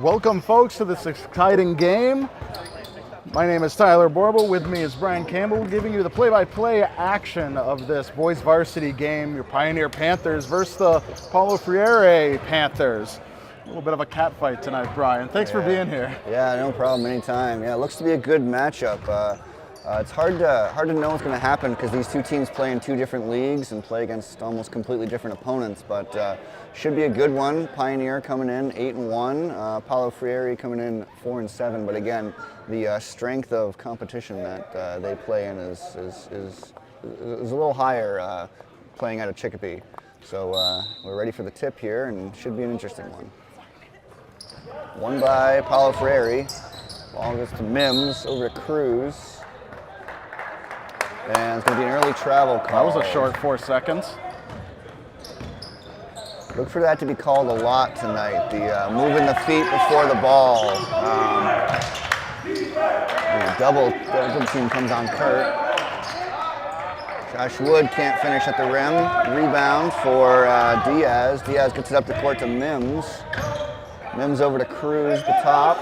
Welcome, folks, to this exciting game. My name is Tyler Borble. With me is Brian Campbell, giving you the play-by-play action of this boys varsity game, your Pioneer Panthers versus the Paulo Freire Panthers. A little bit of a cat fight tonight, Brian. Thanks for being here. Yeah, no problem, anytime. Yeah, it looks to be a good matchup. It's hard to know what's going to happen because these two teams play in two different leagues and play against almost completely different opponents, but should be a good one. Pioneer coming in 8-1, Paulo Freire coming in 4-7, but again, the strength of competition that they play in is a little higher playing out of Chicopee. So we're ready for the tip here and should be an interesting one. One by Paulo Freire. Ball goes to Mims, over to Cruz. And it's going to be an early travel call. That was a short 4 seconds. Look for that to be called a lot tonight, the moving the feet before the ball. Double team comes on Kurt. Josh Wood can't finish at the rim. Rebound for Diaz. Diaz gets it up the court to Mims. Mims over to Cruz, the top.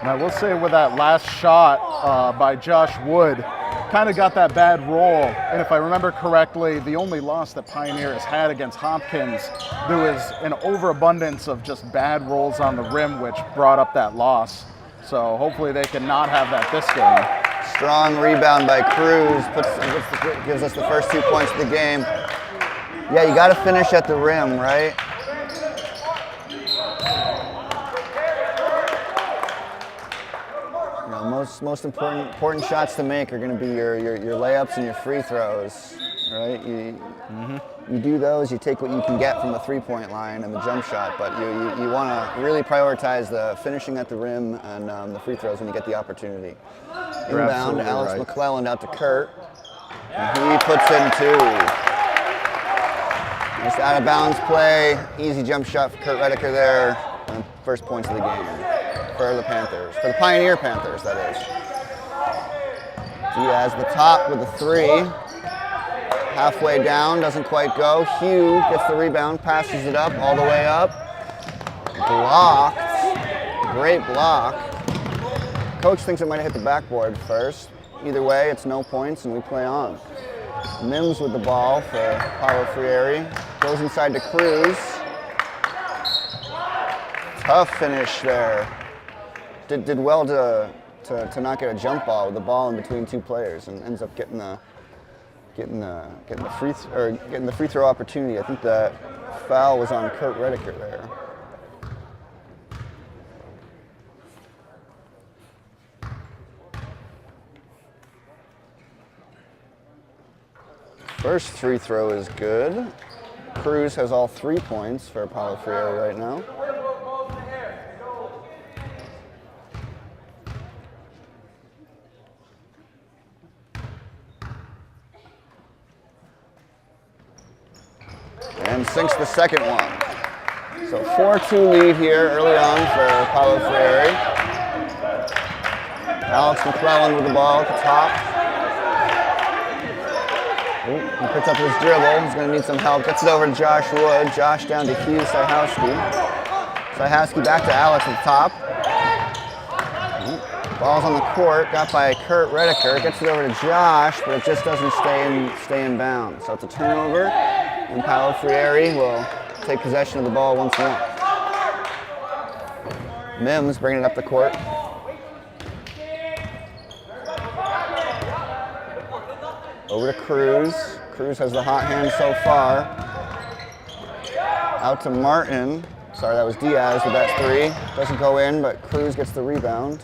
And I will say with that last shot by Josh Wood, kind of got that bad roll. And if I remember correctly, the only loss that Pioneer has had against Hopkins, there was an overabundance of just bad rolls on the rim, which brought up that loss. So hopefully they can not have that this game. Strong rebound by Cruz, gives us the first 2 points of the game. Yeah, you got to finish at the rim, right? Most important shots to make are going to be your layups and your free throws, right? You do those, you take what you can get from the three-point line and the jump shot, but you want to really prioritize the finishing at the rim and the free throws when you get the opportunity. Inbound, Alex McClelland out to Kurt, and he puts in two. Just out of bounds play, easy jump shot for Kurt Redeker there, and first points of the game. For the Panthers, for the Pioneer Panthers, that is. Diaz the top with a three. Halfway down, doesn't quite go. Hugh gets the rebound, passes it up, all the way up. Blocked. Great block. Coach thinks it might have hit the backboard first. Either way, it's no points and we play on. Mims with the ball for Paulo Freire. Goes inside to Cruz. Tough finish there. Did well to not get a jump ball with the ball in between two players and ends up getting the free throw opportunity. I think the foul was on Kurt Redeker there. First free throw is good. Cruz has all 3 points for Paulo Freire right now. And sinks the second one. So 4-2 lead here early on for Paulo Freire. Alex McClelland with the ball at the top. He puts up his dribble. He's going to need some help. Gets it over to Josh Wood. Josh down to Hugh Syhowski. Syhowski back to Alex at the top. Ball's on the court. Got by Kurt Redeker. Gets it over to Josh, but it just doesn't stay in bounds. So it's a turnover. And Paulo Freire will take possession of the ball once more. Mims bringing it up the court. Over to Cruz. Cruz has the hot hand so far. Out to Martin. Sorry, that was Diaz with that three. Doesn't go in, but Cruz gets the rebound.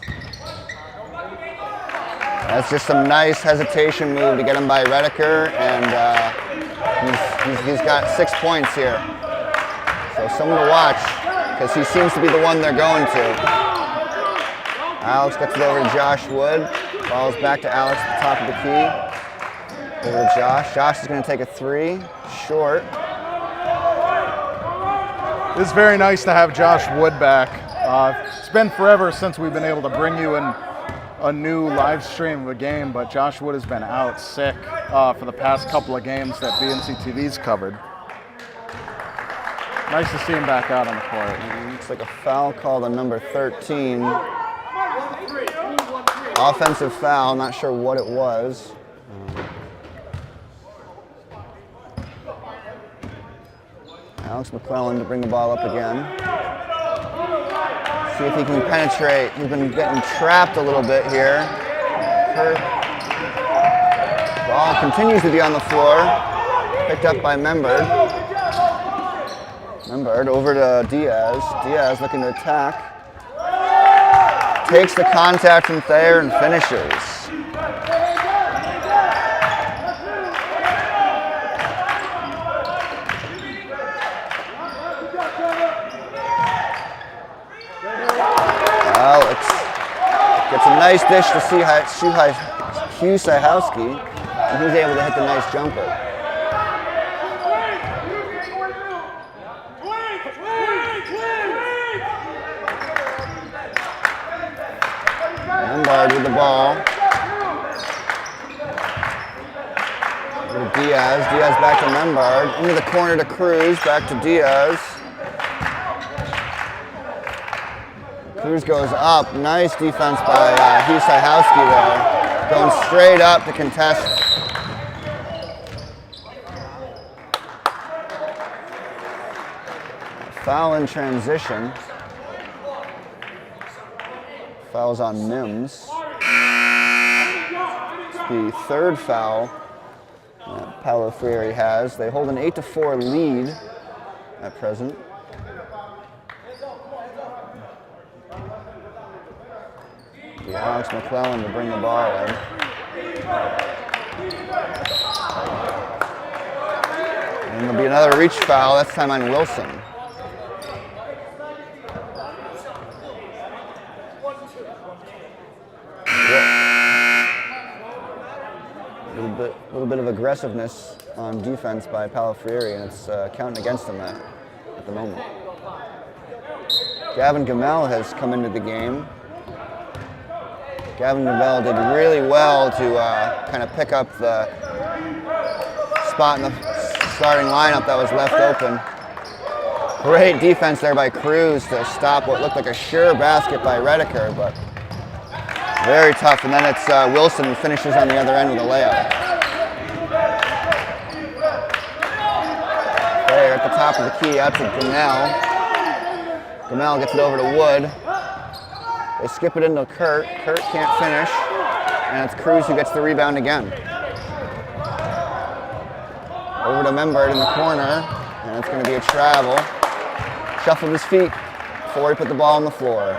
That's just some nice hesitation move to get him by Redeker, and he's got 6 points here. So someone to watch, because he seems to be the one they're going to. Alex gets it over to Josh Wood. Ball's back to Alex at the top of the key. Over to Josh. Josh is going to take a three. Short. It's very nice to have Josh Wood back. It's been forever since we've been able to bring you in a new live stream of a game, but Josh Wood has been out sick for the past couple of games that BNC TV's covered. Nice to see him back out on the court. Looks like a foul called on number 13. Offensive foul, not sure what it was. Alex McClellan to bring the ball up again. See if he can penetrate. He's been getting trapped a little bit here. Ball continues to be on the floor. Picked up by Membard. Membard over to Diaz. Diaz looking to attack. Takes the contact from Thayer and finishes. Alex gets a nice dish to Hugh Sajowski, and he's able to hit the nice jumper. Membard with the ball. Diaz. Diaz back to Membard. Into the corner to Cruz. Back to Diaz. Cruz goes up. Nice defense by Hugh Sajowski there. Going straight up to contest. Foul in transition. Foul's on Mims. It's the third foul that Paulo Freire has. They hold an 8-4 lead at present. Alex McClellan to bring the ball in. And there'll be another reach foul, this time on Wilson. A little bit of aggressiveness on defense by Paulo Freire, and it's counting against him at the moment. Gavin Gamel has come into the game. Gavin Gamel did really well to kind of pick up the spot in the starting lineup that was left open. Great defense there by Cruz to stop what looked like a sure basket by Redeker, but very tough. And then it's Wilson who finishes on the other end with a layup. There at the top of the key, out to Gamel. Gamel gets it over to Wood. They skip it into Kurt. Kurt can't finish. And it's Cruz who gets the rebound again. Over to Membard in the corner. And it's going to be a travel. Shuffled his feet before he put the ball on the floor.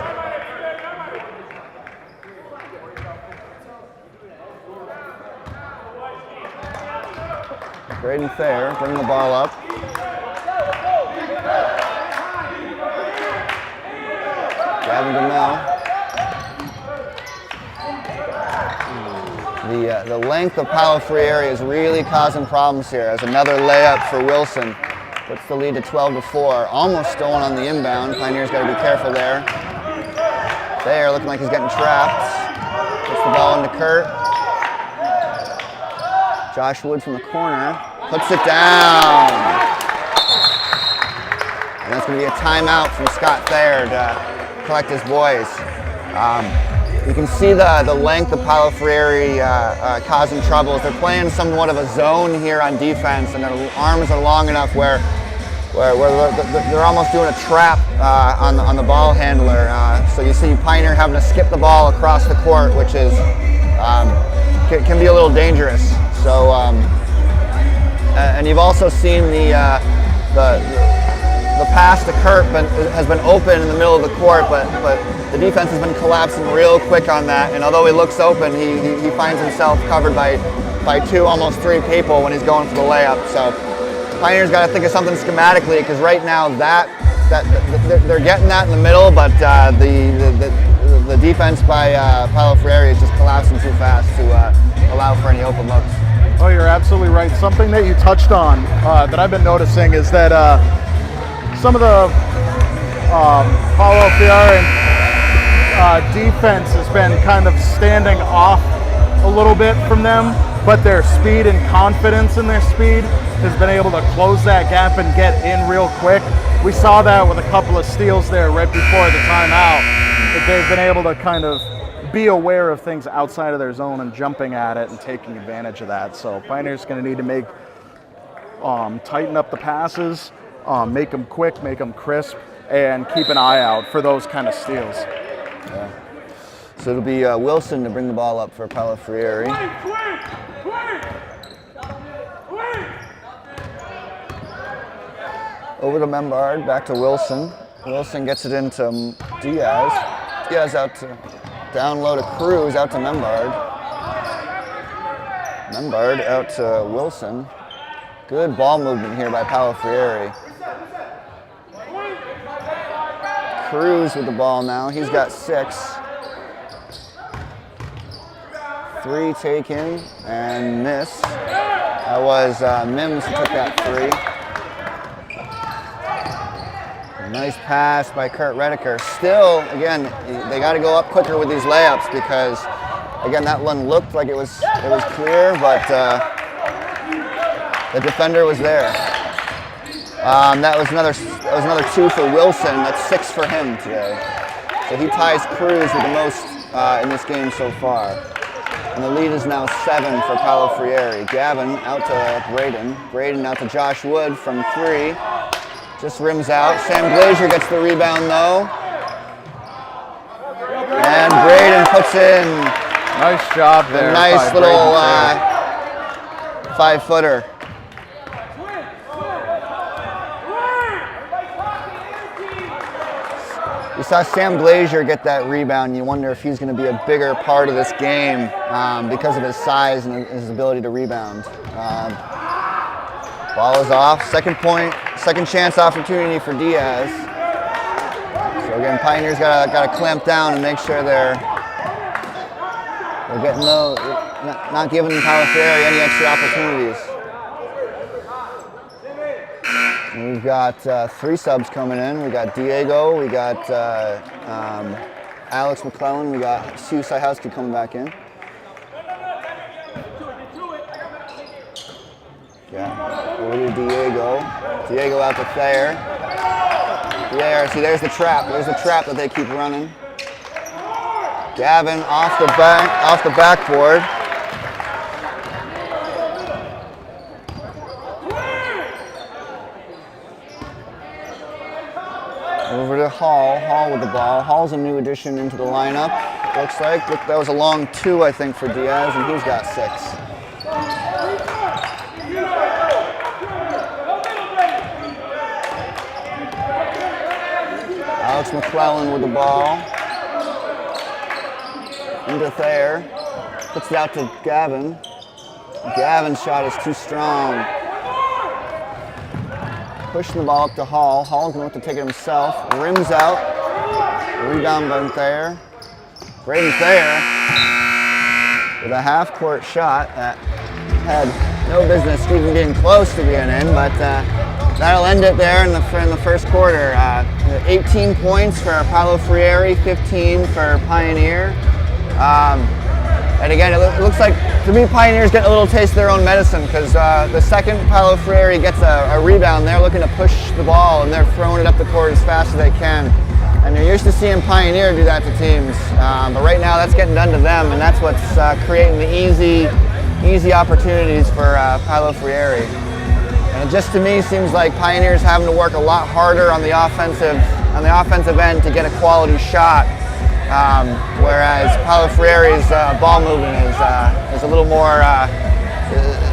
Braden Thayer bring the ball up. Gavin Gamel. The length of Paulo Freire is really causing problems here as another layup for Wilson puts the lead to 12-4. Almost stolen on the inbound. Pioneers got to be careful there. Thayer looking like he's getting trapped. Puts the ball into Kurt. Josh Wood from the corner. Puts it down. And that's going to be a timeout from Scott Thayer to collect his boys. You can see the length of Paulo Freire causing troubles. They're playing somewhat of a zone here on defense, and their arms are long enough where they're almost doing a trap on the ball handler. So you see Pioneer having to skip the ball across the court, which is can be a little dangerous. So, and you've also seen the pass to Kurt has been open in the middle of the court, but the defense has been collapsing real quick on that. And although he looks open, he finds himself covered by two, almost three people when he's going for the layup. So Pioneers got to think of something schematically, because right now that they're getting that in the middle, but the defense by Paulo Freire is just collapsing too fast to allow for any open looks. Oh, you're absolutely right. Something that you touched on that I've been noticing is that some of the Paulo Freire defense has been kind of standing off a little bit from them, but their speed and confidence in their speed has been able to close that gap and get in real quick. We saw that with a couple of steals there right before the timeout, that they've been able to kind of be aware of things outside of their zone and jumping at it and taking advantage of that. So Pioneer's going to need to make tighten up the passes, make them quick, make them crisp, and keep an eye out for those kind of steals. Yeah. So it'll be Wilson to bring the ball up for Paulo Freire. Over to Membard, back to Wilson. Wilson gets it into Diaz. Diaz out to down low to Cruz, out to Membard. Membard out to Wilson. Good ball movement here by Paulo Freire. Cruz with the ball now. He's got 6. 3 taken and miss. That was Mims who took that 3. Nice pass by Kurt Redeker. Still, again, they got to go up quicker with these layups because, again, that one looked like it was clear, but the defender was there. That was another 2 for Wilson. That's 6 for him today. So he ties Cruz with the most in this game so far. And the lead is now 7 for Paulo Freire. Gavin out to Braden. Braden out to Josh Wood from 3. Just rims out. Sam Glazier gets the rebound though. And Braden puts in. Nice job there. A nice little 5-footer. You saw Sam Glazier get that rebound. You wonder if he's going to be a bigger part of this game because of his size and his ability to rebound. Ball is off. Second chance opportunity for Diaz. So again, Pioneers got to clamp down and make sure they're getting not giving Paulo Freire any extra opportunities. And we've got 3 subs coming in. We got Diego, we got Alex McClellan, we got Sue Syhowski coming back in. Yeah, over to Diego. Diego out to Thayer. There, see, there's the trap. There's the trap that they keep running. Gavin off the backboard. Over to Hall. Hall with the ball. Hall's a new addition into the lineup. Looks like. Look, that was a long 2, I think, for Diaz, and he's got 6. Alex McClellan with the ball. Into Thayer. Puts it out to Gavin. Gavin's shot is too strong. Pushing the ball up to Hall. Hall's going to have to take it himself. Rims out. Rebound by Thayer. Braden Thayer with a half-court shot that had no business even getting close to being in, but that'll end it there in the first quarter. 18 points for Paulo Freire, 15 for Pioneer. And again, it looks like, to me, Pioneers get a little taste of their own medicine because the second Paulo Freire gets a rebound, they're looking to push the ball and they're throwing it up the court as fast as they can. And you're used to seeing Pioneer do that to teams. But right now, that's getting done to them, and that's what's creating the easy opportunities for Paulo Freire. And it just to me seems like Pioneers having to work a lot harder on the offensive end to get a quality shot. Whereas Paulo Freire's ball movement is a little more,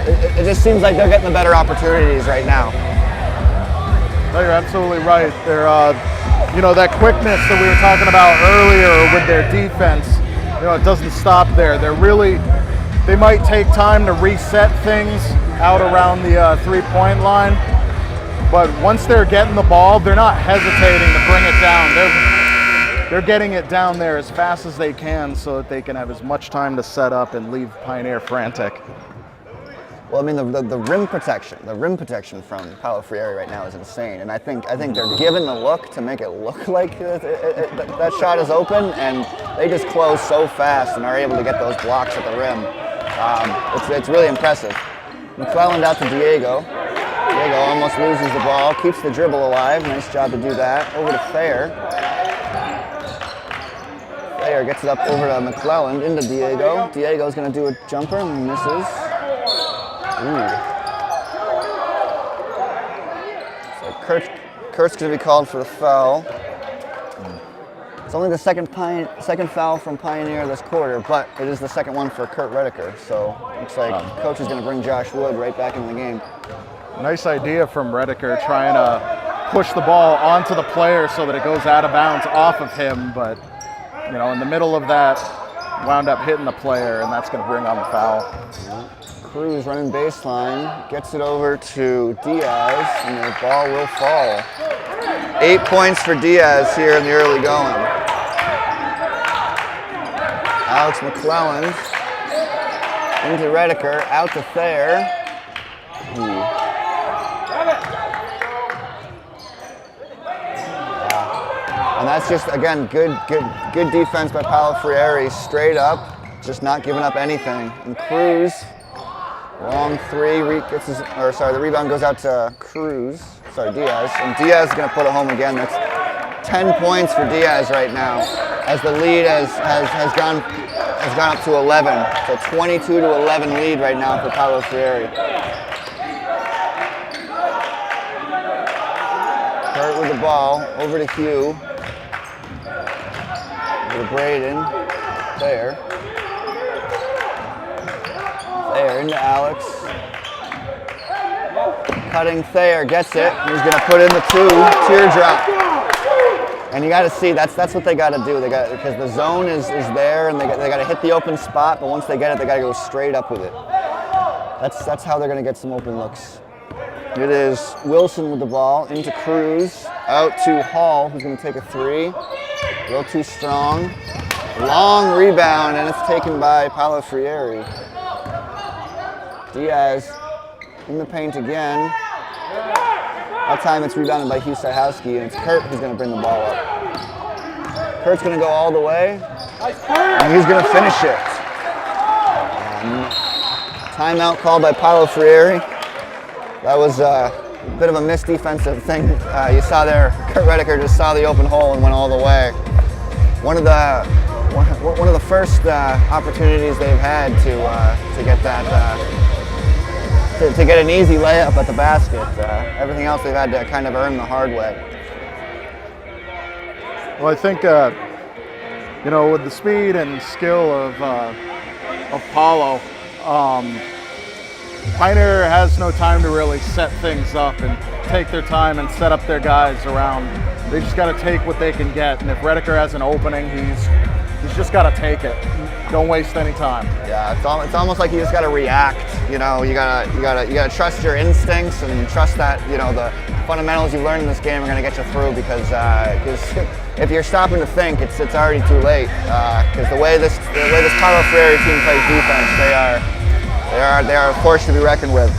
it just seems like they're getting the better opportunities right now. No, you're absolutely right. They're, that quickness that we were talking about earlier with their defense, it doesn't stop there. They might take time to reset things out around the three-point line, but once they're getting the ball, they're not hesitating to bring it down. They're getting it down there as fast as they can so that they can have as much time to set up and leave Pioneer frantic. Well, I mean, the rim protection from Paulo Freire right now is insane, and I think they're given the look to make it look like that shot is open, and they just close so fast and are able to get those blocks at the rim. It's really impressive. McClelland out to Diego. Diego almost loses the ball, keeps the dribble alive. Nice job to do that. Over to Freire. Freire gets it up over to McClelland, into Diego. Diego's going to do a jumper, misses. Ooh. So Kurt's going to be called for the foul. It's only the second foul from Pioneer this quarter, but it is the second one for Kurt Redeker. So looks like coach is going to bring Josh Wood right back into the game. Nice idea from Redeker, trying to push the ball onto the player so that it goes out of bounds off of him, but in the middle of that, wound up hitting the player, and that's going to bring on the foul. Cruz running baseline, gets it over to Diaz, and the ball will fall. 8 points for Diaz here in the early going. Alex McClelland into Redeker, out to Thayer. And that's just, again, good defense by Paulo Freire, straight up, just not giving up anything. And Cruz, long three, the rebound goes out to Diaz, and Diaz is going to put it home again. That's 10 points for Diaz right now, as the lead has gone up to 11. So 22 to 11 lead right now for Paulo Freire. Kurt with the ball, over to Hugh. Over to Braden. Thayer into Alex. Cutting Thayer, gets it. He's going to put in the teardrop. And you got to see, that's what they got to do. Because the zone is there, and they got to hit the open spot. But once they get it, they got to go straight up with it. That's how they're going to get some open looks. It is Wilson with the ball, into Cruz, out to Hall, who's going to take a three. A little too strong. Long rebound, and it's taken by Paulo Freire. Diaz in the paint again. That time it's rebounded by Hugh Sajowski, and it's Kurt who's going to bring the ball up. Kurt's going to go all the way, and he's going to finish it. Timeout called by Paulo Freire. That was a bit of a missed defensive thing. You saw there, Kurt Redeker just saw the open hole and went all the way. One of the first opportunities they've had to get that to get an easy layup at the basket. Everything else they've had to kind of earn the hard way. Well, I think with the speed and skill of Paulo, Pioneer has no time to really set things up and take their time and set up their guys around. They just got to take what they can get, and if Redeker has an opening, he's just got to take it. Don't waste any time. Yeah, it's almost like you just got to react. You gotta trust your instincts and trust that the fundamentals you've learned in this game are going to get you through. Because if you're stopping to think, it's already too late. Because the way this Paulo Freire team plays defense, they are a force to be reckoned with.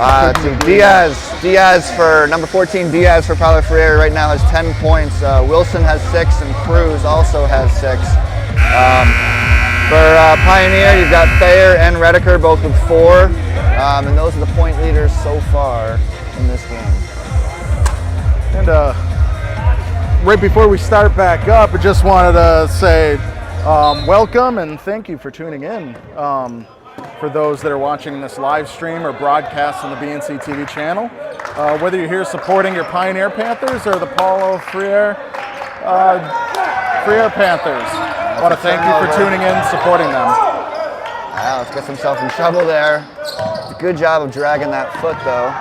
To Diaz for number 14. Diaz for Paulo Freire right now has 10 points. Wilson has 6, and Cruz also has 6. For Pioneer, you've got Thayer and Redeker both with 4, and those are the point leaders so far in this game. And right before we start back up, I just wanted to say welcome and thank you for tuning in. For those that are watching this live stream or broadcast on the BNC TV channel, whether you're here supporting your Pioneer Panthers or the Paulo Freire Panthers, I want to thank you for tuning in and supporting them. Alex gets himself in trouble there. Good job of dragging that foot though.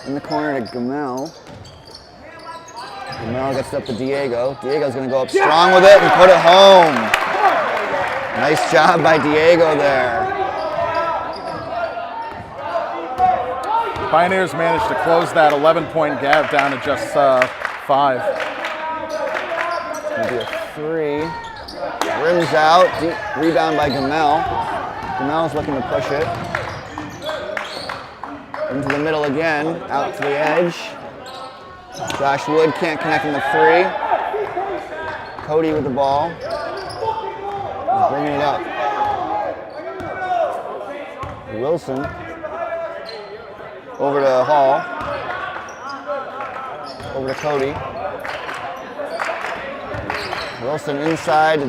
In the corner to Gamel. Gamel gets it up to Diego. Diego's going to go up strong with it and put it home. Nice job by Diego there. Pioneers managed to close that 11-point gap down to just 5. It's going to be a 3. Rims out. Rebound by Gamel. Gamel's looking to push it. Into the middle again, out to the edge. Josh Wood can't connect in the three. Cody with the ball. He's bringing it up. Wilson. Over to Hall. Over to Cody. Wilson inside to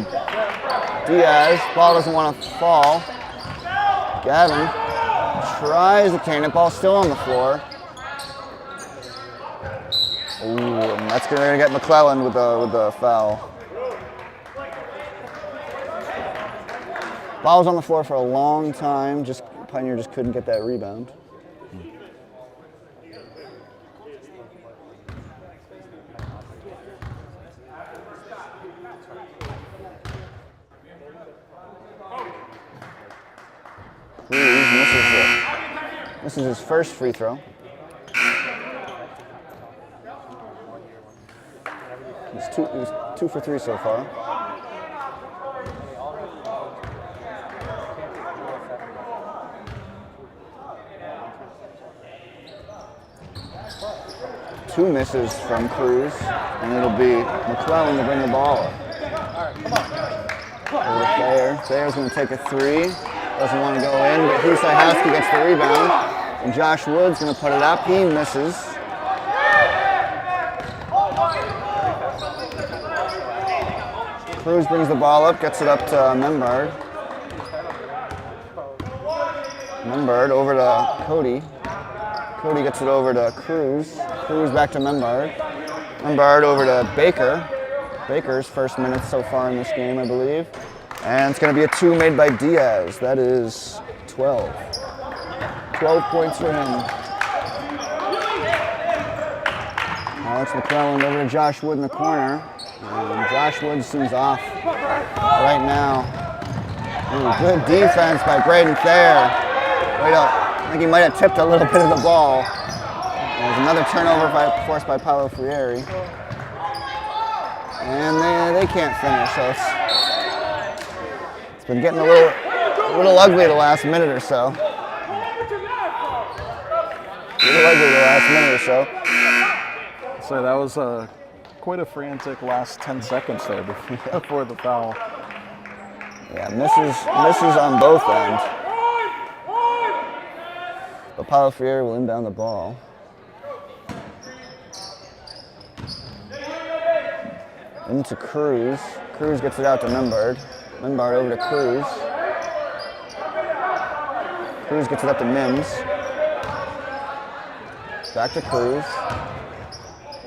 Diaz. Ball doesn't want to fall. Gavin tries to turn it. Ball still on the floor. Ooh, and that's going to get McClellan with the foul. Ball was on the floor for a long time. Pioneer just couldn't get that rebound. This is his first free throw. He's two for three so far. Two misses from Cruz, and it'll be McClellan to bring the ball up. Over to Thayer. Thayer's going to take a three. Doesn't want to go in, but Husajowski gets the rebound. And Josh Wood's going to put it up. He misses. Cruz brings the ball up, gets it up to Membard. Membard over to Cody. Cody gets it over to Cruz. Cruz back to Membard. Membard over to Baker. Baker's first minutes so far in this game, I believe. And it's going to be a two made by Diaz. That is 12. 12 points for him. Alex McClellan over to Josh Wood in the corner. And Josh Wood seems off right now. Ooh, good defense by Braden Thayer. I think he might have tipped a little bit of the ball. There's another turnover forced by Paulo Freire. And they can't finish, so it's been getting a little ugly the last minute or so. So that was quite a frantic last 10 seconds there before the foul. Yeah, misses on both ends. But Paulo Freire will inbound the ball. Into Cruz. Cruz gets it out to Membard. Membard over to Cruz. Cruz gets it up to Mims. Back to Cruz.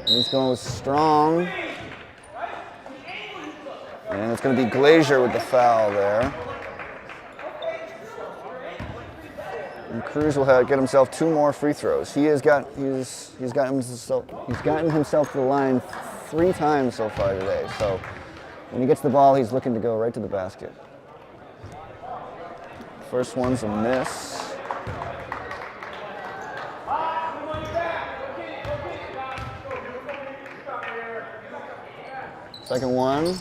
He's going strong. And it's going to be Glazier with the foul there. And Cruz will get himself two more free throws. He's gotten himself to the line 3 times so far today. So when he gets the ball, he's looking to go right to the basket. First one's a miss. Second one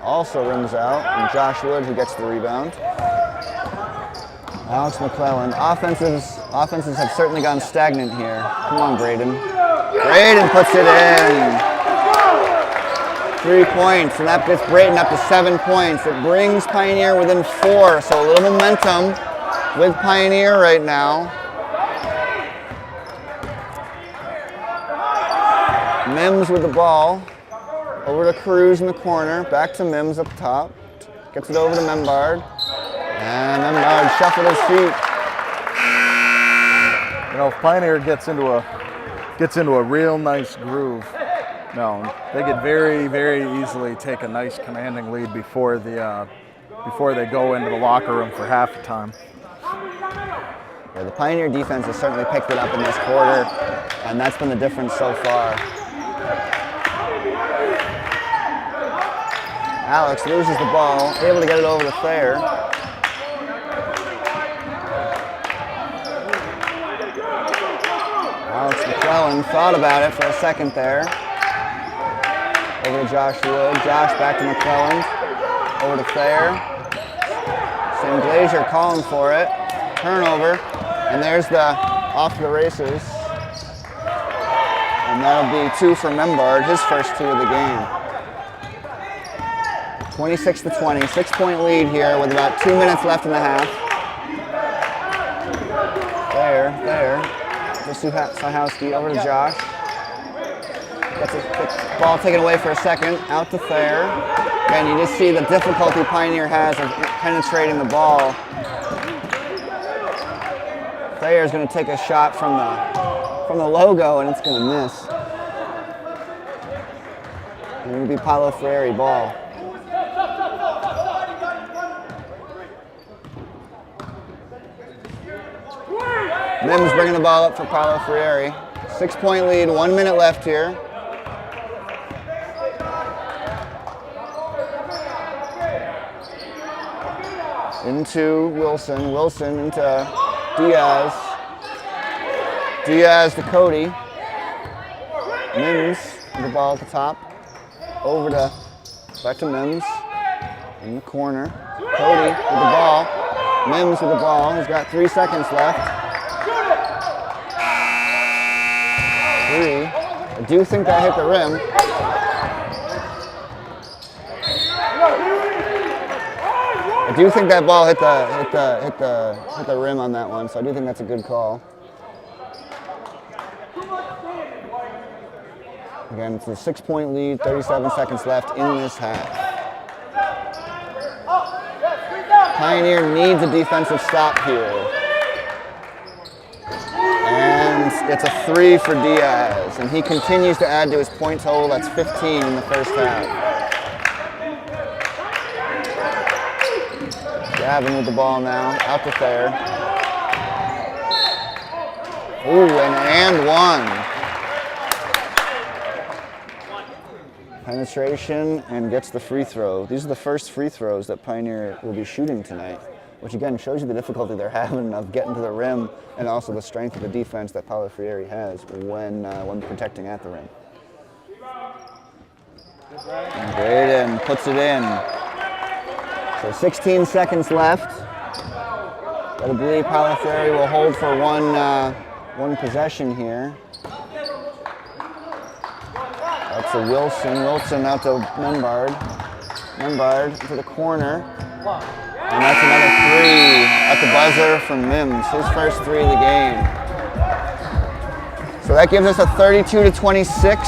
also rims out, and Josh Wood who gets the rebound. Alex McClellan. Offenses have certainly gone stagnant here. Come on, Braden. Braden puts it in. 3 points, and that gets Braden up to 7 points. It brings Pioneer within 4, so a little momentum with Pioneer right now. Mims with the ball. Over to Cruz in the corner. Back to Mims up top. Gets it over to Membard. And Membard shuffled his feet. You know, if Pioneer gets into a real nice groove, they could very, very easily take a nice commanding lead before they go into the locker room for halftime. Yeah, the Pioneer defense has certainly picked it up in this quarter, and that's been the difference so far. Alex loses the ball, able to get it over to Thayer. Alex McClellan thought about it for a second there. Over to Josh Wood. Josh back to McClellan. Over to Thayer. Sam Glazier calling for it. Turnover. And there's the off to the races. And that'll be 2 for Membard, his first 2 of the game. 26-20, 6-point lead here with about 2 minutes left in the half. There. Just Sahowski over to Josh. Gets the ball taken away for a second, out to Thayer. Again, you just see the difficulty Pioneer has of penetrating the ball. Thayer's going to take a shot from the logo, and it's going to miss. And it'll be Paulo Freire ball. Mims bringing the ball up for Paulo Freire. 6-point lead, 1 minute left here. Into Wilson, Wilson into Diaz. Diaz to Cody. Mims with the ball at the top. Back to Mims. In the corner. Cody with the ball. Mims with the ball. He's got 3 seconds left. 3. I do think that hit the rim. I do think that ball hit the rim on that one, so I do think that's a good call. Again, it's a 6-point lead, 37 seconds left in this half. Pioneer needs a defensive stop here. And it's a 3 for Diaz, and he continues to add to his point total. That's 15 in the first half. Gavin with the ball now, out to Thayer. Ooh, and one. Penetration and gets the free throw. These are the first free throws that Pioneer will be shooting tonight, which again shows you the difficulty they're having of getting to the rim and also the strength of the defense that Paulo Freire has when protecting at the rim. And Braden puts it in. So 16 seconds left. I believe Paulo Freire will hold for one possession here. That's a Wilson. Wilson out to Membard. Membard to the corner. And that's another 3 at the buzzer from Mims, his first 3 of the game. So that gives us a 32-26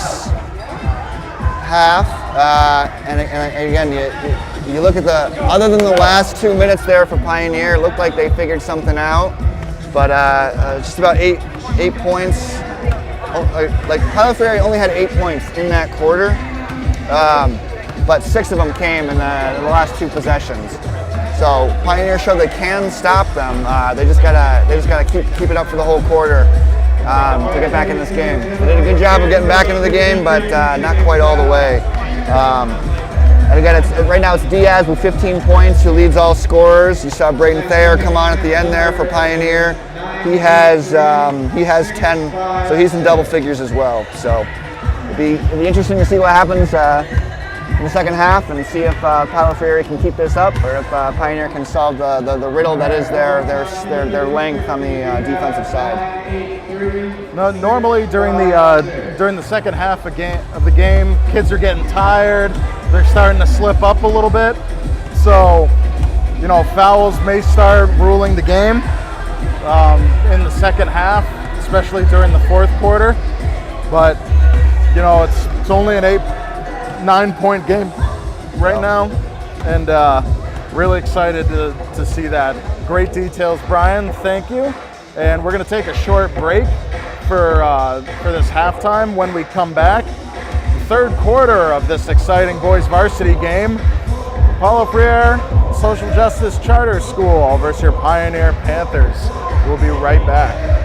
half. And again, you look at other than the last 2 minutes there for Pioneer, it looked like they figured something out. But just about eight points. Like Paulo Freire only had 8 points in that quarter, but 6 of them came in the last 2 possessions. So Pioneer showed they can stop them. They just gotta keep it up for the whole quarter to get back in this game. They did a good job of getting back into the game, but not quite all the way. And again, right now it's Diaz with 15 points, who leads all scorers. You saw Braden Thayer come on at the end there for Pioneer. He has 10, so he's in double figures as well. So it'll be interesting to see what happens in the second half and see if Paulo Freire can keep this up, or if Pioneer can solve the riddle that is their length on the defensive side. No, normally during the second half of the game, kids are getting tired. They're starting to slip up a little bit. So, fouls may start ruling the game in the second half, especially during the fourth quarter. But, it's only an 9-point game right now, and really excited to see that. Great details, Brian. Thank you. And we're going to take a short break for this halftime. When we come back, the third quarter of this exciting boys varsity game, Paulo Freire Social Justice Charter School versus your Pioneer Panthers. We'll be right back.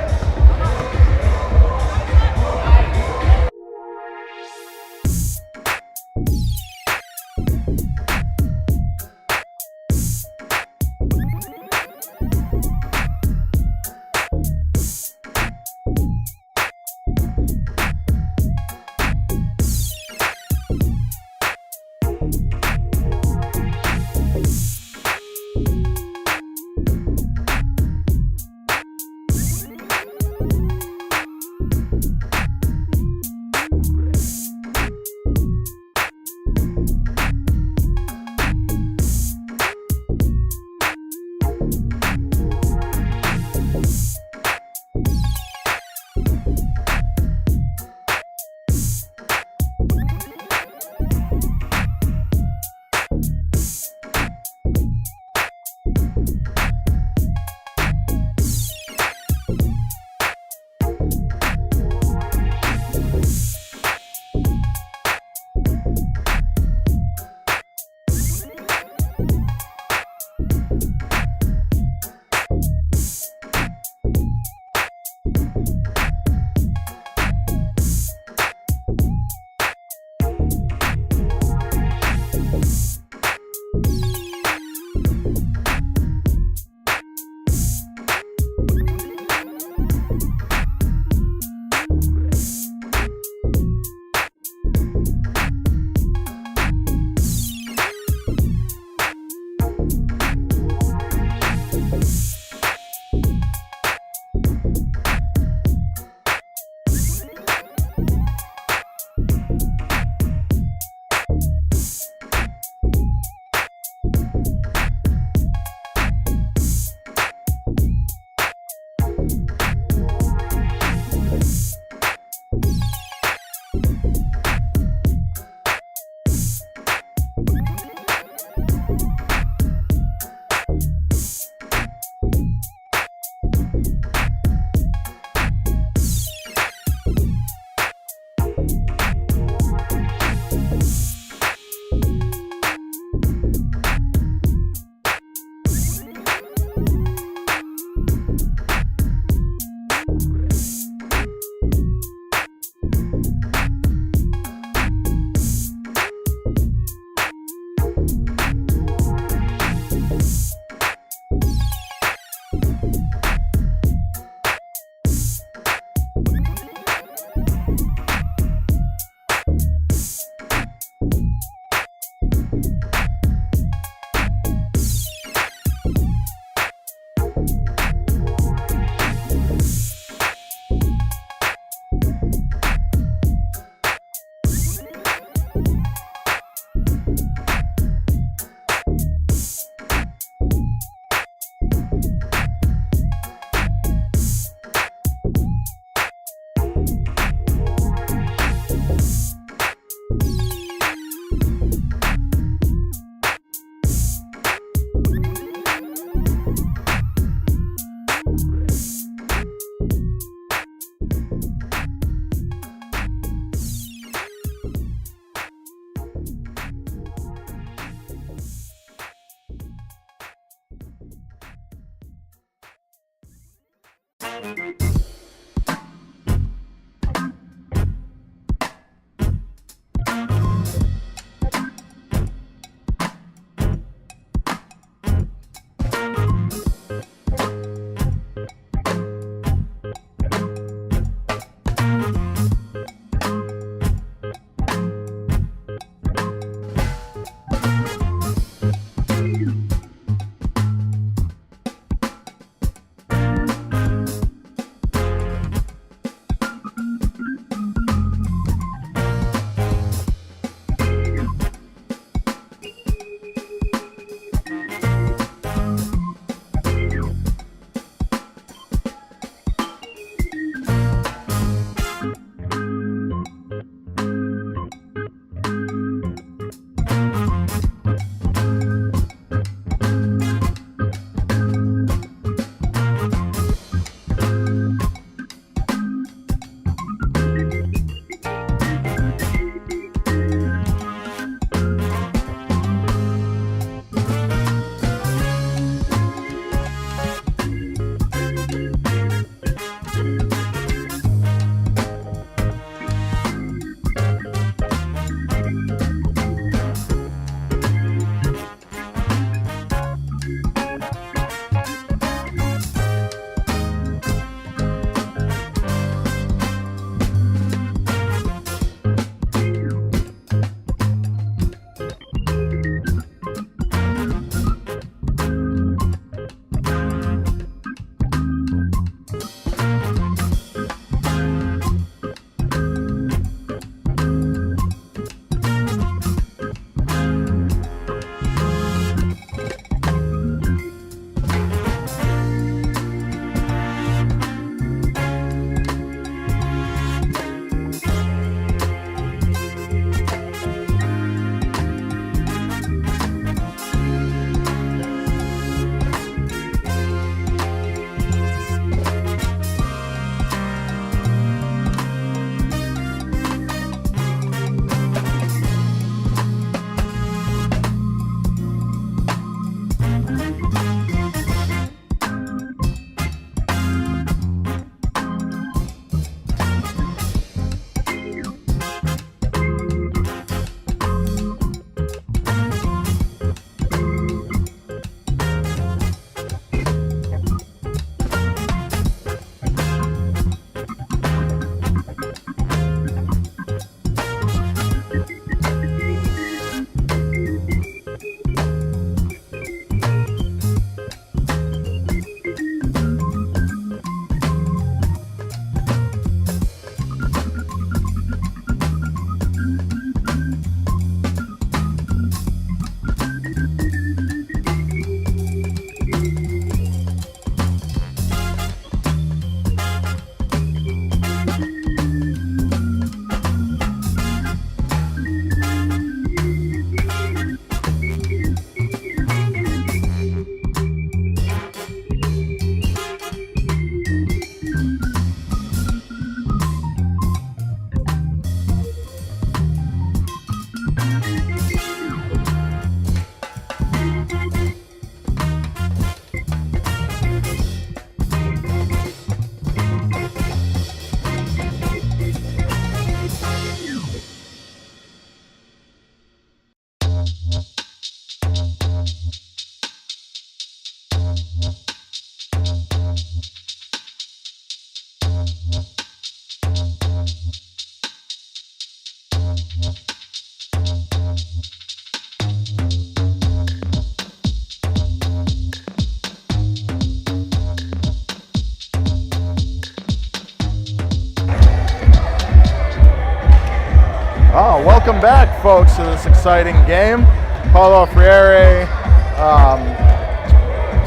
Welcome back, folks, to this exciting game. Paulo, Freire,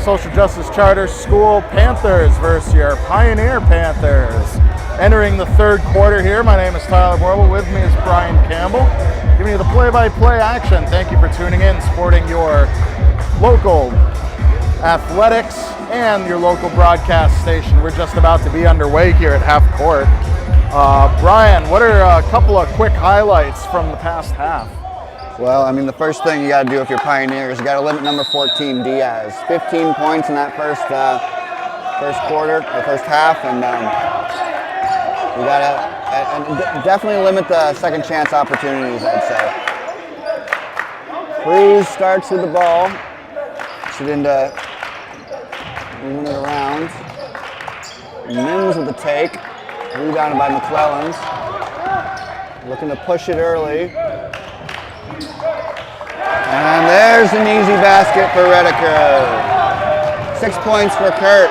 Social Justice Charter School Panthers versus your Pioneer Panthers. Entering the third quarter here, my name is Tyler Morble. With me is Brian Campbell, giving you the play-by-play action. Thank you for tuning in, supporting your local athletics and your local broadcast station. We're just about to be underway here at half court. Brian, what are a couple of quick highlights from the past half? Well, I mean, the first thing you got to do if you're Pioneers, you got to limit number 14, Diaz. 15 points in that first quarter, the first half, and we gotta definitely limit the second chance opportunities, I'd say. Cruz starts with the ball. Should into moving it around. Mims with the take. Rebounded by McClellan's. Looking to push it early. And there's an easy basket for Redeker. 6 points for Kurt.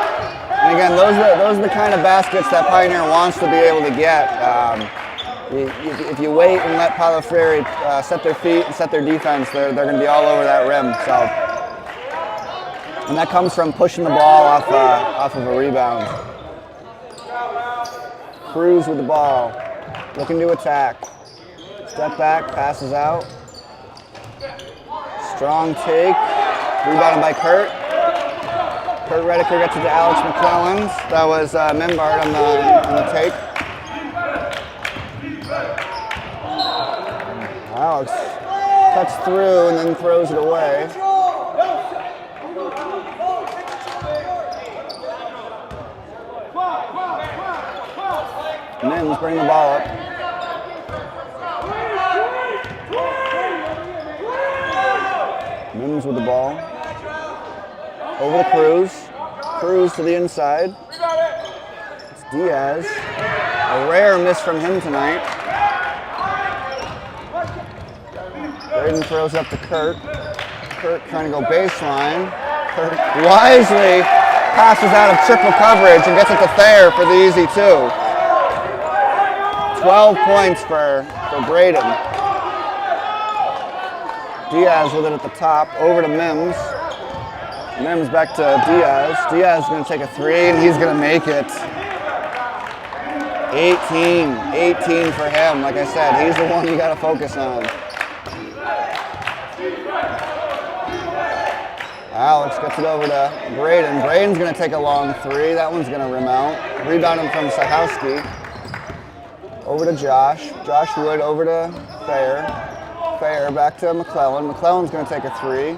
And again, those are the kind of baskets that Pioneer wants to be able to get. If you wait and let Paulo Freire set their feet and set their defense, they're going to be all over that rim. So, and that comes from pushing the ball off of a rebound. Cruz with the ball, looking to attack. Step back, passes out. Strong take, rebounded by Kurt. Kurt Redeker gets it to Alex McClellan's. That was Membard on the take. Alex cuts through and then throws it away. Mims bring the ball up. Mims with the ball. Over to Cruz. Cruz to the inside. It's Diaz. A rare miss from him tonight. Braden throws up to Kurt. Kurt trying to go baseline. Kurt wisely passes out of triple coverage and gets it to Thayer for the easy 2. 12 points for Braden. Diaz with it at the top, over to Mims. Mims back to Diaz. Diaz is going to take a 3 and he's going to make it. 18 for him. Like I said, he's the one you got to focus on. Alex gets it over to Braden. Braden's going to take a long 3. That one's going to rim out. Rebounding from Sahowski. Over to Josh. Josh Wood over to Thayer. Thayer back to McClellan. McClellan's going to take a 3.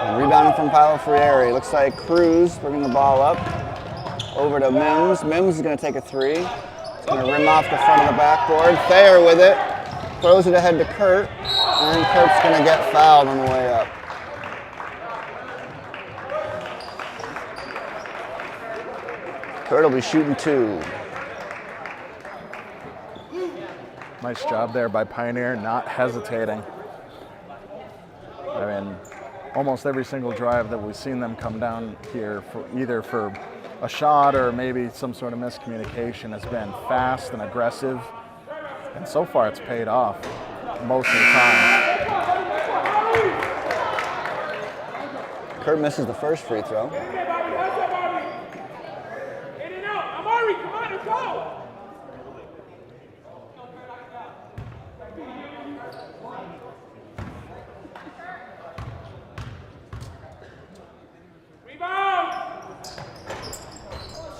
And rebounding from Paulo Freire. Looks like Cruz bringing the ball up. Over to Mims. Mims is going to take a 3. It's going to rim off the front of the backboard. Thayer with it. Throws it ahead to Kurt. And Kurt's going to get fouled on the way up. Kurt will be shooting 2. Nice job there by Pioneer, not hesitating. I mean, almost every single drive that we've seen them come down here for either for a shot or maybe some sort of miscommunication has been fast and aggressive. And so far it's paid off most of the time. Kurt misses the first free throw.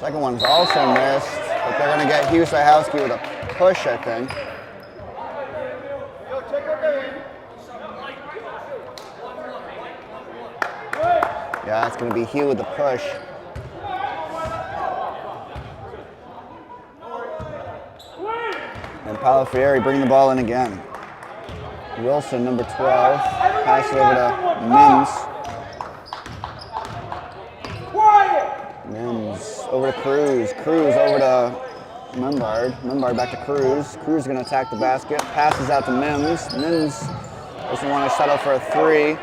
Second one's also missed, but they're going to get Hugh Sahowski with a push, I think. Yeah, it's going to be Hugh with the push. And Paulo Freire bringing the ball in again. Wilson, number 12, pass it over to Mims. Mims over to Cruz. Cruz over to Membard. Membard back to Cruz. Cruz is going to attack the basket. Passes out to Mims. Mims doesn't want to settle for a 3.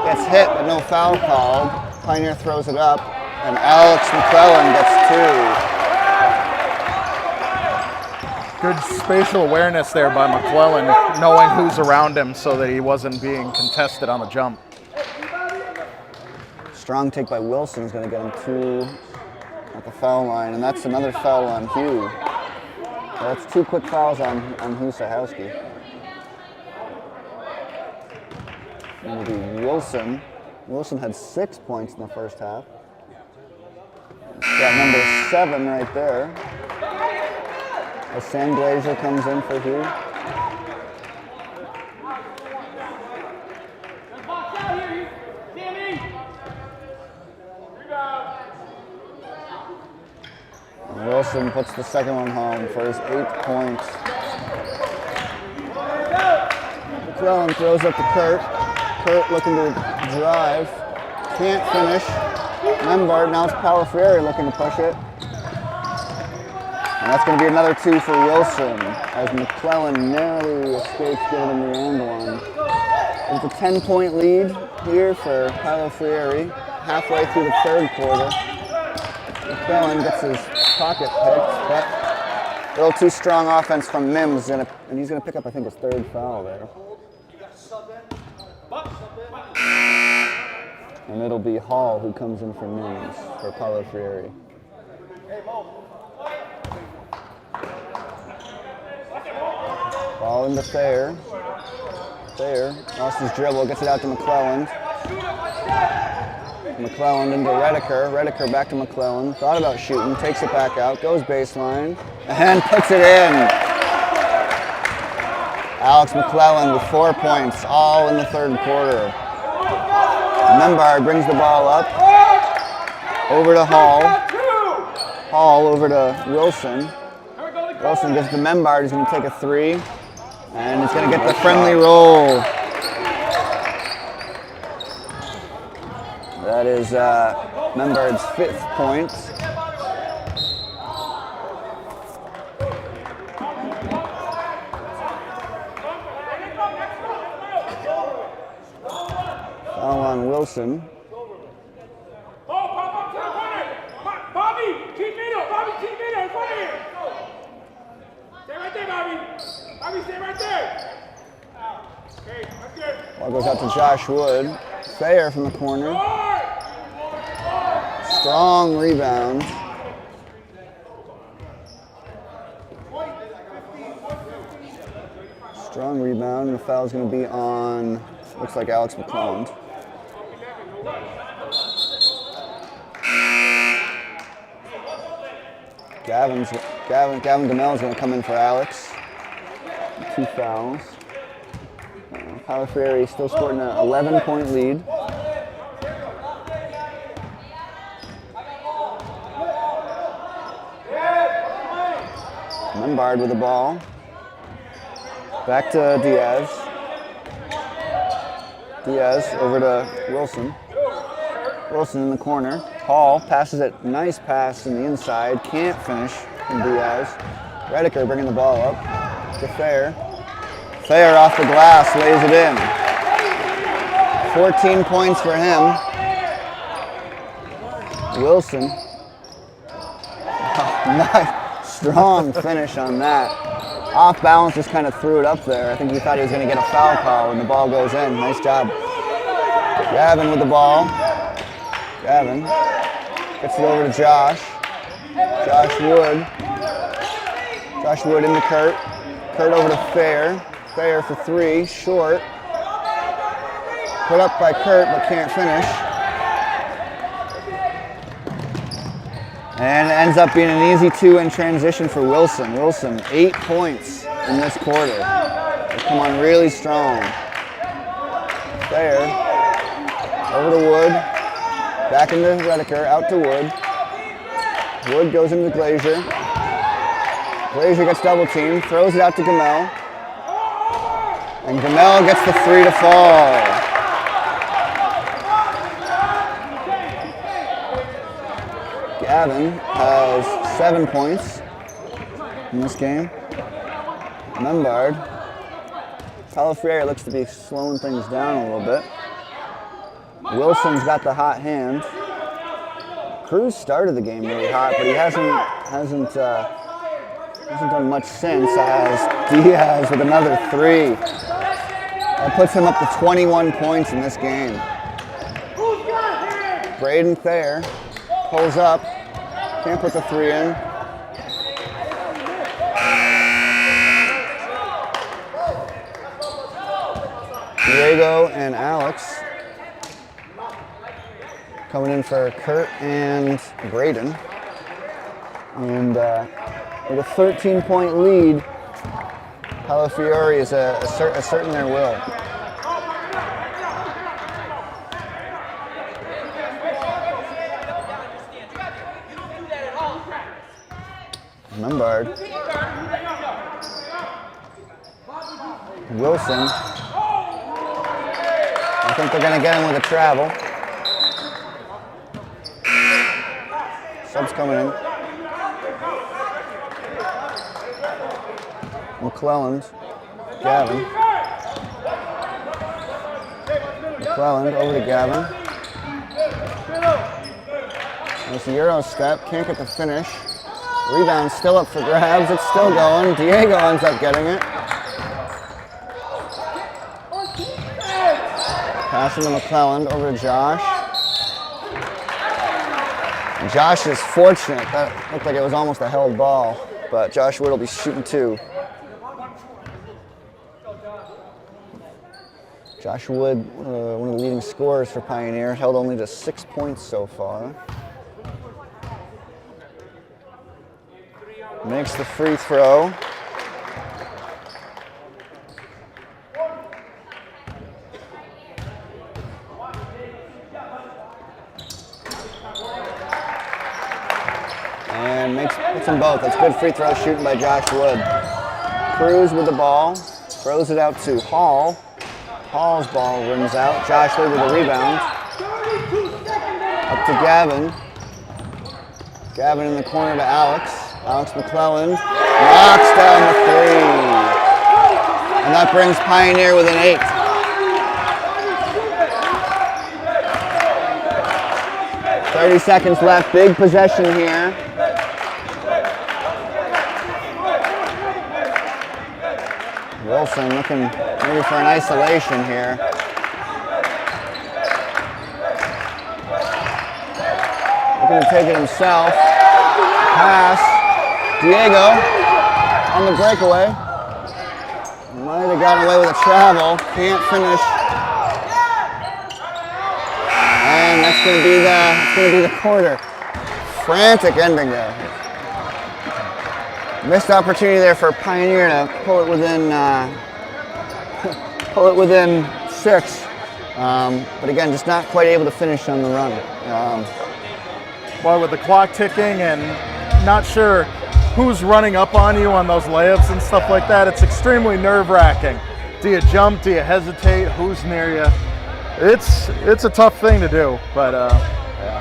Gets hit, but no foul called. Pioneer throws it up, and Alex McClellan gets 2. Good spatial awareness there by McClellan, knowing who's around him so that he wasn't being contested on the jump. Strong take by Wilson is going to get him 2 at the foul line, and that's another foul on Hugh. So that's 2 quick fouls on Hugh Sahowski. It'll be Wilson. Wilson had 6 points in the first half. Got number 7 right there. As Sam Glazer comes in for Hugh. Wilson puts the second one home for his 8 points. McClellan throws up to Kurt. Kurt looking to drive. Can't finish. Membard, now it's Paulo Freire looking to push it. And that's going to be another 2 for Wilson, as McClellan narrowly escapes giving him the and one. It's a 10-point lead here for Paulo Freire, halfway through the third quarter. McClellan gets his pocket picked, but a little too strong offense from Mims, and he's going to pick up, I think, his 3rd foul there. And it'll be Hall who comes in for Mims for Paulo Freire. Ball into Thayer. Thayer lost his dribble, gets it out to McClellan. McClellan into Redeker. Redeker back to McClellan. Thought about shooting, takes it back out, goes baseline, and puts it in. Alex McClellan with 4 points, all in the third quarter. Membard brings the ball up, over to Hall. Hall over to Wilson. Wilson gives to Membard, he's going to take a 3, and he's going to get the friendly roll. That is Membard's 5th point. Foul on Wilson. Bobby, keep middle, in front of you. Stay right there, Bobby. Bobby, stay right there. Okay, that's good. Ball goes out to Josh Wood. Thayer from the corner. Strong rebound. Strong rebound, and the foul's going to be on, looks like Alex McClellan. Gavin Gamel's going to come in for Alex. 2 fouls. Paulo Freire still sporting an 11-point lead. Membard with the ball. Back to Diaz. Diaz over to Wilson. Wilson in the corner. Hall passes it. Nice pass in the inside. Can't finish from Diaz. Redeker bringing the ball up to Thayer. Thayer off the glass, lays it in. 14 points for him. Wilson. Nice, strong finish on that. Off balance, just kind of threw it up there. I think he thought he was going to get a foul call when the ball goes in. Nice job. Gavin with the ball. Gavin gets it over to Josh. Josh Wood. Josh Wood into Kurt. Kurt over to Thayer. Thayer for 3, short. Put up by Kurt, but can't finish. And it ends up being an easy 2 in transition for Wilson. Wilson, 8 points in this quarter. They come on really strong. Thayer over to Wood. Back into Redeker, out to Wood. Wood goes into Glazier. Glazier gets double teamed, throws it out to Gamel. And Gamel gets the 3 to fall. Gavin has 7 points in this game. Membard. Paulo Freire looks to be slowing things down a little bit. Wilson's got the hot hand. Cruz started the game really hot, but he hasn't done much since, as Diaz with another 3. That puts him up to 21 points in this game. Braden Thayer pulls up, can't put the 3 in. Diego and Alex coming in for Kurt and Braden. And with a 13-point lead, Paulo Freire is asserting their will. Lombard. Wilson. I think they're going to get him with a travel. Subs coming in. McClelland. Gavin. McClelland over to Gavin. There's the Euro step. Can't get the finish. Rebound still up for grabs. It's still going. Diego ends up getting it. Passing to McClelland over to Josh. And Josh is fortunate. That looked like it was almost a held ball, but Josh Wood will be shooting 2. Josh Wood, one of the leading scorers for Pioneer, held only to 6 points so far. Makes the free throw. And puts them both. That's good free throw shooting by Josh Wood. Cruz with the ball, throws it out to Hall. Hall's ball rims out. Josh Wood with a rebound. Up to Gavin. Gavin in the corner to Alex. Alex McClelland knocks down the 3. And that brings Pioneer within 8. .30 seconds left. Big possession here. Wilson looking maybe for an isolation here. Looking to take it himself. Pass. Diego on the breakaway. Might have gotten away with a travel. Can't finish. And that's going to be the quarter. Frantic ending there. Missed opportunity there for Pioneer to pull it within 6. But again, just not quite able to finish on the run. Well, with the clock ticking and not sure who's running up on you on those layups and stuff like that, it's extremely nerve-wracking. Do you jump? Do you hesitate? Who's near you? It's a tough thing to do, but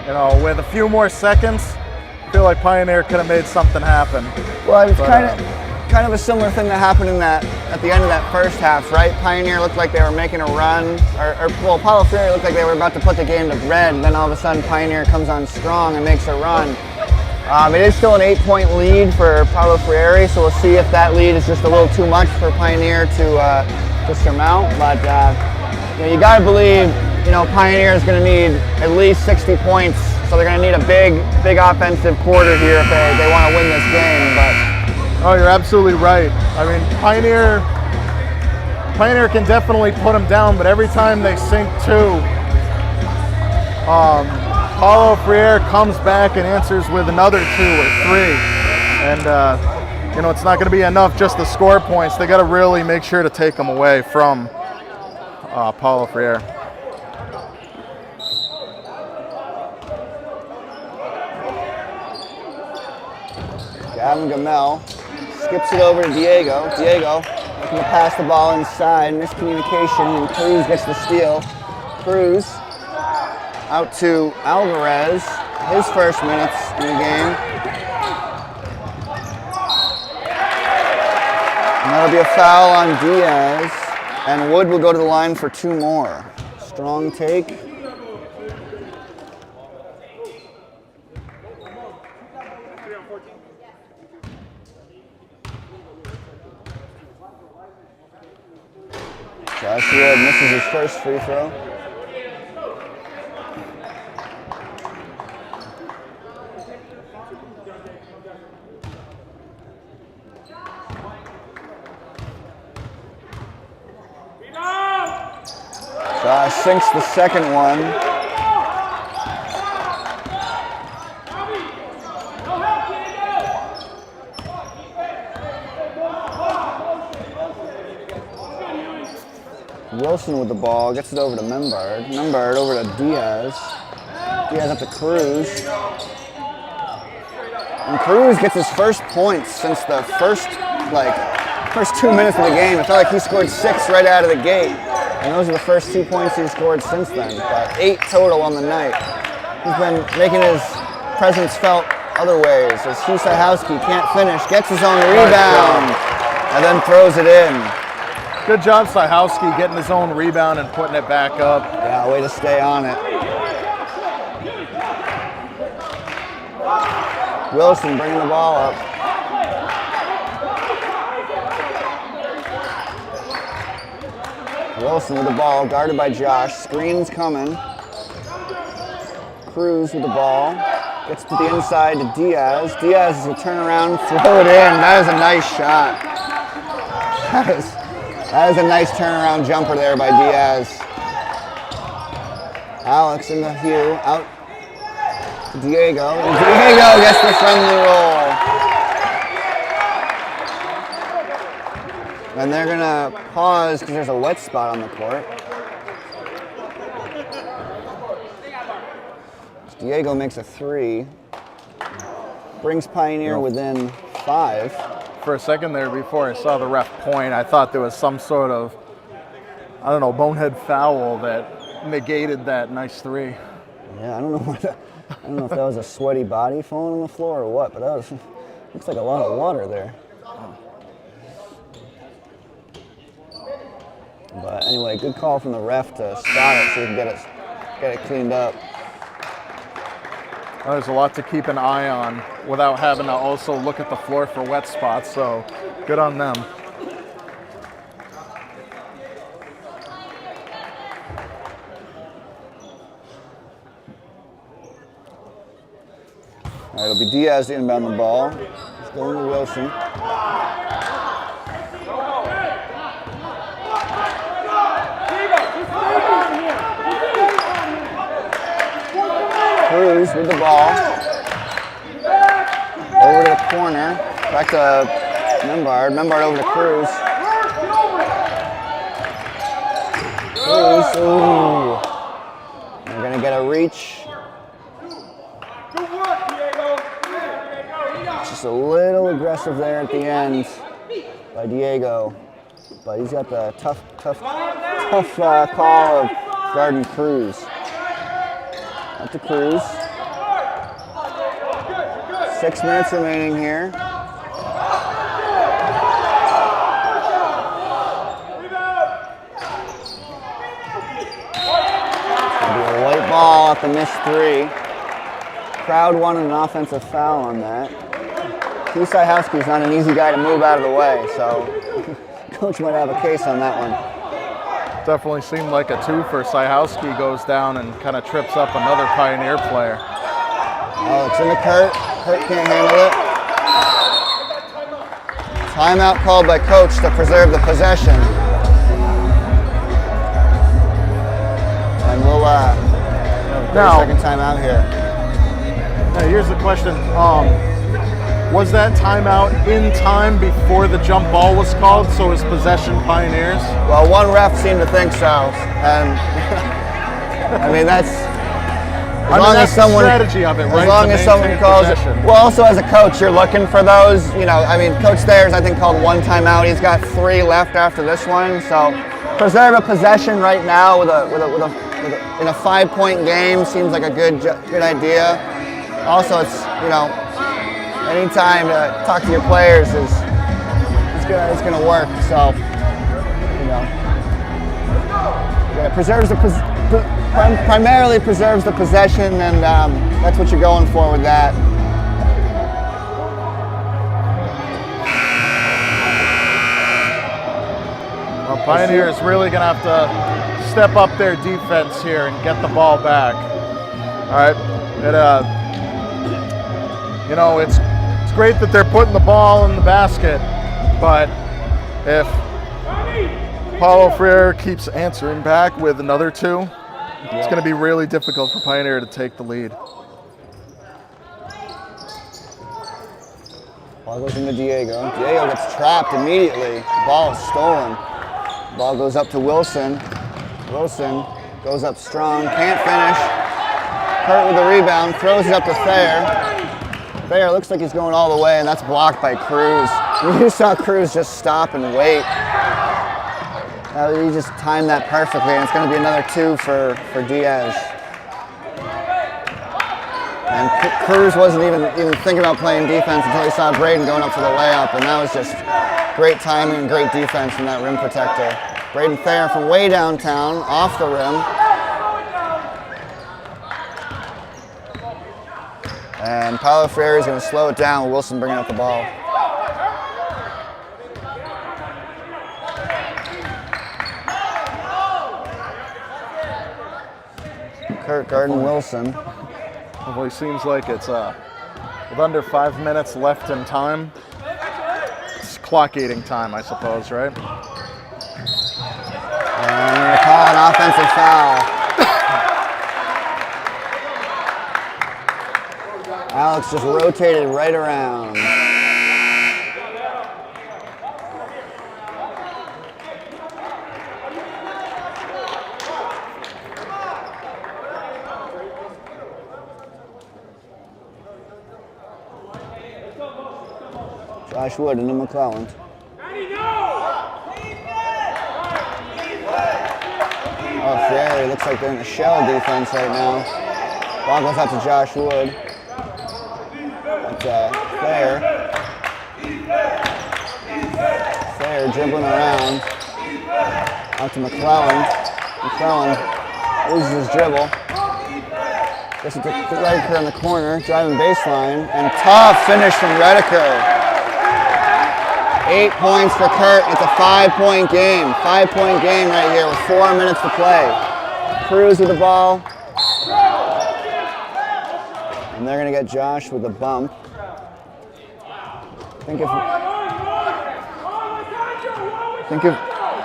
you know, with a few more seconds, I feel like Pioneer could have made something happen. Well, it's kind of a similar thing that happened at the end of that first half, right? Pioneer looked like they were making a run, well, Paulo Freire looked like they were about to put the game to bed, and then all of a sudden Pioneer comes on strong and makes a run. It is still an 8-point lead for Paulo Freire, so we'll see if that lead is just a little too much for Pioneer to surmount. But you got to believe, Pioneer is going to need at least 60 points, so they're going to need a big offensive quarter here if they want to win this game. But oh, you're absolutely right. I mean, Pioneer can definitely put them down, but every time they sink 2, Paulo Freire comes back and answers with another 2 or 3. And, it's not going to be enough just to score points. They got to really make sure to take them away from Paulo Freire. Gavin Gamel skips it over to Diego. Diego looking to pass the ball inside. Miscommunication, and Cruz gets the steal. Cruz out to Alvarez, his first minutes in the game. And that'll be a foul on Diaz, and Wood will go to the line for 2 more. Strong take. Josh Wood misses his first free throw. Josh sinks the second one. Wilson with the ball, gets it over to Membard. Membard over to Diaz. Diaz up to Cruz. And Cruz gets his first points since the first 2 minutes of the game. It felt like he scored 6 right out of the gate. And those are the first 2 points he's scored since then. But 8 total on the night. He's been making his presence felt other ways. As Husahowski can't finish, gets his own rebound, and then throws it in. Good job, Syhowski, getting his own rebound and putting it back up. Yeah, way to stay on it. Wilson bringing the ball up. Wilson with the ball, guarded by Josh. Screen's coming. Cruz with the ball. Gets to the inside to Diaz. Diaz will turn around, throw it in. That is a nice shot. That is a nice turnaround jumper there by Diaz. Alex in the Hugh, out to Diego. And Diego gets the friendly roll. And they're gonna pause because there's a wet spot on the court. Diego makes a 3. Brings Pioneer within 5. For a second there, before I saw the ref point, I thought there was some sort of, I don't know, bonehead foul that negated that nice 3. Yeah, I don't know if that was a sweaty body falling on the floor or what, but that looks like a lot of water there. But anyway, good call from the ref to stop it so we can get it cleaned up. Well, there's a lot to keep an eye on without having to also look at the floor for wet spots, so good on them. All right, it'll be Diaz to inbound the ball. It's going to Wilson. Cruz with the ball. Over to the corner. Back to Membard. Membard over to Cruz. Cruz. Ooh. They're going to get a reach. Just a little aggressive there at the end by Diego. But he's got the tough call of guarding Cruz. Up to Cruz. 6 minutes remaining here. It'll be a white ball at the missed 3. Crowd wanted an offensive foul on that. Husahowski's not an easy guy to move out of the way, so coach might have a case on that one. Definitely seemed like a 2 for Syhowski, goes down and kind of trips up another Pioneer player. Oh, it's in the Kurt. Kurt can't handle it. Timeout called by coach to preserve the possession. And we'll now, second timeout here. Now here's the question. Was that timeout in time before the jump ball was called, so is possession Pioneers? Well, one ref seemed to think so, and I mean that's that's the strategy of it, right? As long as someone calls it. Well, also as a coach, you're looking for those. You know, I mean, Coach Thayer's I think called 1 timeout. He's got 3 left after this one, so preserve a possession right now with a in a 5-point game seems like a good idea. Also, it's any time to talk to your players it's going to work. So, it preserves primarily preserves the possession, and that's what you're going for with that. Well, Pioneer is really going to have to step up their defense here and get the ball back. All right, it's great that they're putting the ball in the basket, but if Paulo Freire keeps answering back with another 2, it's going to be really difficult for Pioneer to take the lead. Ball goes into Diego. Diego gets trapped immediately. Ball is stolen. Ball goes up to Wilson. Wilson goes up strong, can't finish. Kurt with the rebound, throws it up to Thayer. Freire looks like he's going all the way, and that's blocked by Cruz. You saw Cruz just stop and wait. He just timed that perfectly, and it's going to be another 2 for Diaz. And Cruz wasn't even thinking about playing defense until he saw Braden going up for the layup, and that was just great timing and great defense from that rim protector. Braden Thayer from way downtown, off the rim. And Paulo Freire is going to slow it down with Wilson bringing up the ball. Kurt guarding Wilson. Well, it seems like it's with under 5 minutes left in time. It's clock eating time, I suppose, right? And we're going to call an offensive foul. Alex just rotated right around. Josh Wood into McClelland. Oh, Freire looks like they're in a shell defense right now. Ball goes out to Josh Wood. Freire dribbling around. Out to McClelland. McClelland loses his dribble. Gets it to Redeker in the corner, driving baseline, and tough finish from Redeker. 8 points for Kurt. It's a 5-point game. 5-point game right here with 4 minutes to play. Cruz with the ball. And they're going to get Josh with a bump. I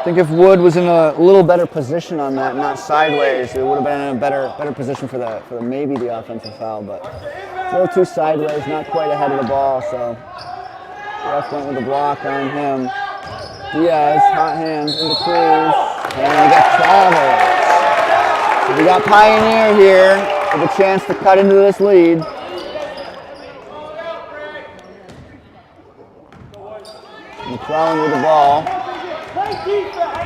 think if Wood was in a little better position on that, not sideways, it would have been in a better position for the maybe the offensive foul, but a little too sideways, not quite ahead of the ball, so ref went with the block on him. Diaz, hot hand into Cruz, and we got Travers. So we got Pioneer here with a chance to cut into this lead. McClelland with the ball.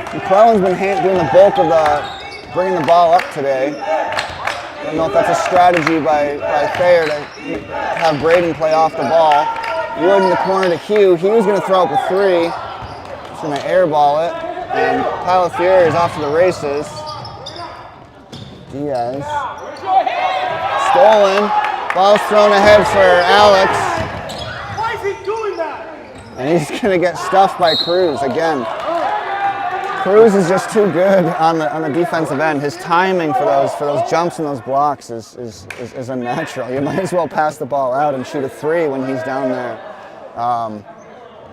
McClelland's been doing the bulk of bringing the ball up today. I don't know if that's a strategy by Thayer to have Braden play off the ball. Wood in the corner to Hugh. Hugh's going to throw up a 3. He's going to airball it. And Paulo Freire is off to the races. Diaz. Stolen. Ball's thrown ahead for Alex. Why is he doing that? And he's going to get stuffed by Cruz again. Cruz is just too good on the defensive end. His timing for those jumps and those blocks is unnatural. You might as well pass the ball out and shoot a 3 when he's down there.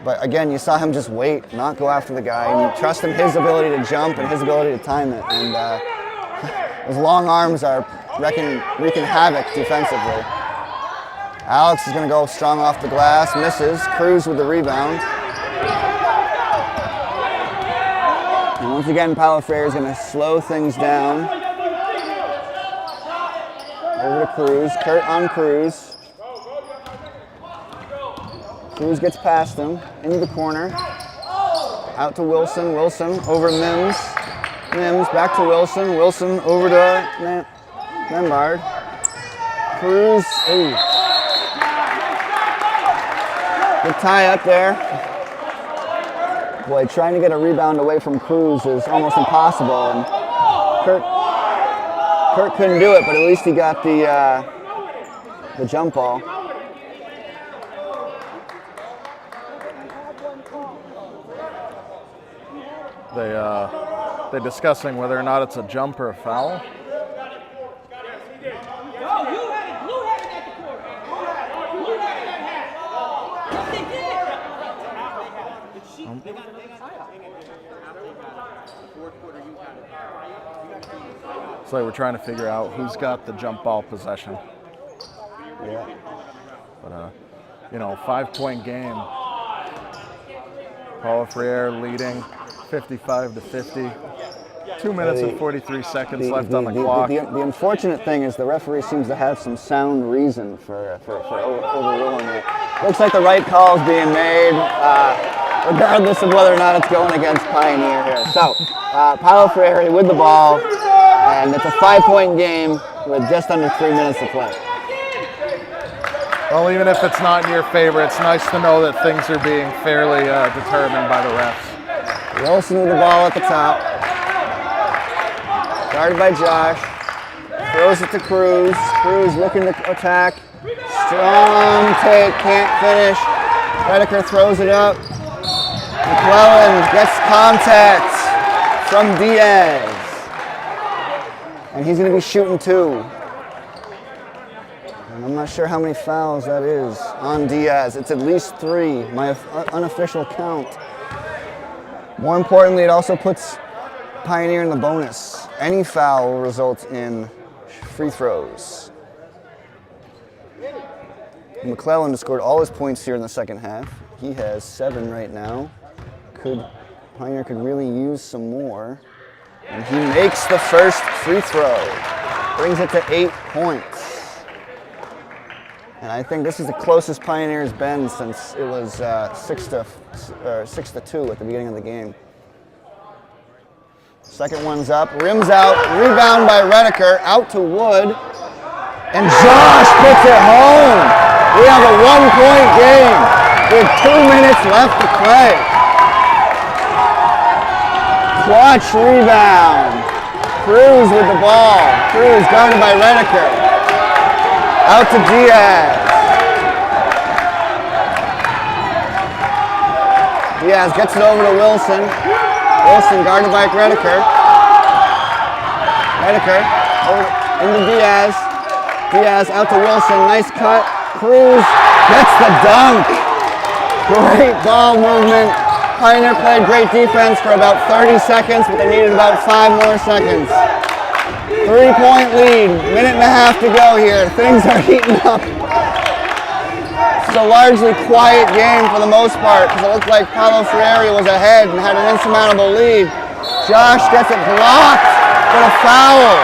But again, you saw him just wait, not go after the guy, and you trust him his ability to jump and his ability to time it. And those long arms are wreaking havoc defensively. Alex is going to go strong off the glass, misses. Cruz with the rebound. And once again, Paulo Freire is going to slow things down. Over to Cruz. Kurt on Cruz. Cruz gets past him, into the corner. Out to Wilson. Wilson over Mims. Mims back to Wilson. Wilson over to Membard. Cruz. Ooh. Good tie up there. Boy, trying to get a rebound away from Cruz is almost impossible. And Kurt couldn't do it, but at least he got the jump ball. They're discussing whether or not it's a jump or a foul. So we're trying to figure out who's got the jump ball possession. Yeah. But 5-point game. Paulo Freire leading 55-50. 2 minutes and 43 seconds left on the clock. The unfortunate thing is the referee seems to have some sound reason for overruling it. Looks like the right call is being made, regardless of whether or not it's going against Pioneer here. So, Paulo Freire with the ball, and it's a 5-point game with just under 3 minutes to play. Well, even if it's not in your favor, it's nice to know that things are being fairly determined by the refs. Wilson with the ball at the top. Guarded by Josh. Throws it to Cruz. Cruz looking to attack. Strong take, can't finish. Redeker throws it up. McClellan gets contact from Diaz. And he's going to be shooting 2. And I'm not sure how many fouls that is on Diaz. It's at least 3, my unofficial count. More importantly, it also puts Pioneer in the bonus. Any foul will result in free throws. McClellan has scored all his points here in the second half. He has 7 right now. Pioneer could really use some more. And he makes the first free throw. Brings it to 8 points. And I think this is the closest Pioneer's been since it was 6-2 at the beginning of the game. Second one's up, rims out, rebound by Redeker, out to Wood, and Josh puts it home. We have a 1-point game with 2 minutes left to play. Clutch rebound. Cruz with the ball. Cruz guarded by Redeker. Out to Diaz. Diaz gets it over to Wilson. Wilson guarded by Redeker. Redeker into Diaz. Diaz out to Wilson. Nice cut. Cruz gets the dunk. Great ball movement. Pioneer played great defense for about 30 seconds, but they needed about 5 more seconds. 3-point lead. Minute and a half to go here. Things are heating up. It's a largely quiet game for the most part because it looked like Paulo Freire was ahead and had an insurmountable lead. Josh gets it blocked, but a foul.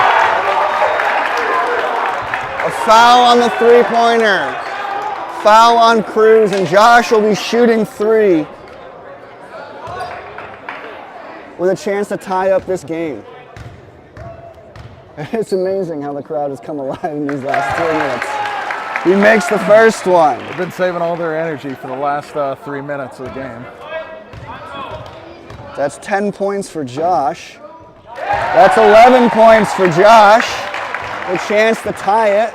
A foul on the 3-pointer. Foul on Cruz, and Josh will be shooting 3 with a chance to tie up this game. It's amazing how the crowd has come alive in these last 2 minutes. He makes the first one. They've been saving all their energy for the last 3 minutes of the game. That's 10 points for Josh. That's 11 points for Josh. A chance to tie it.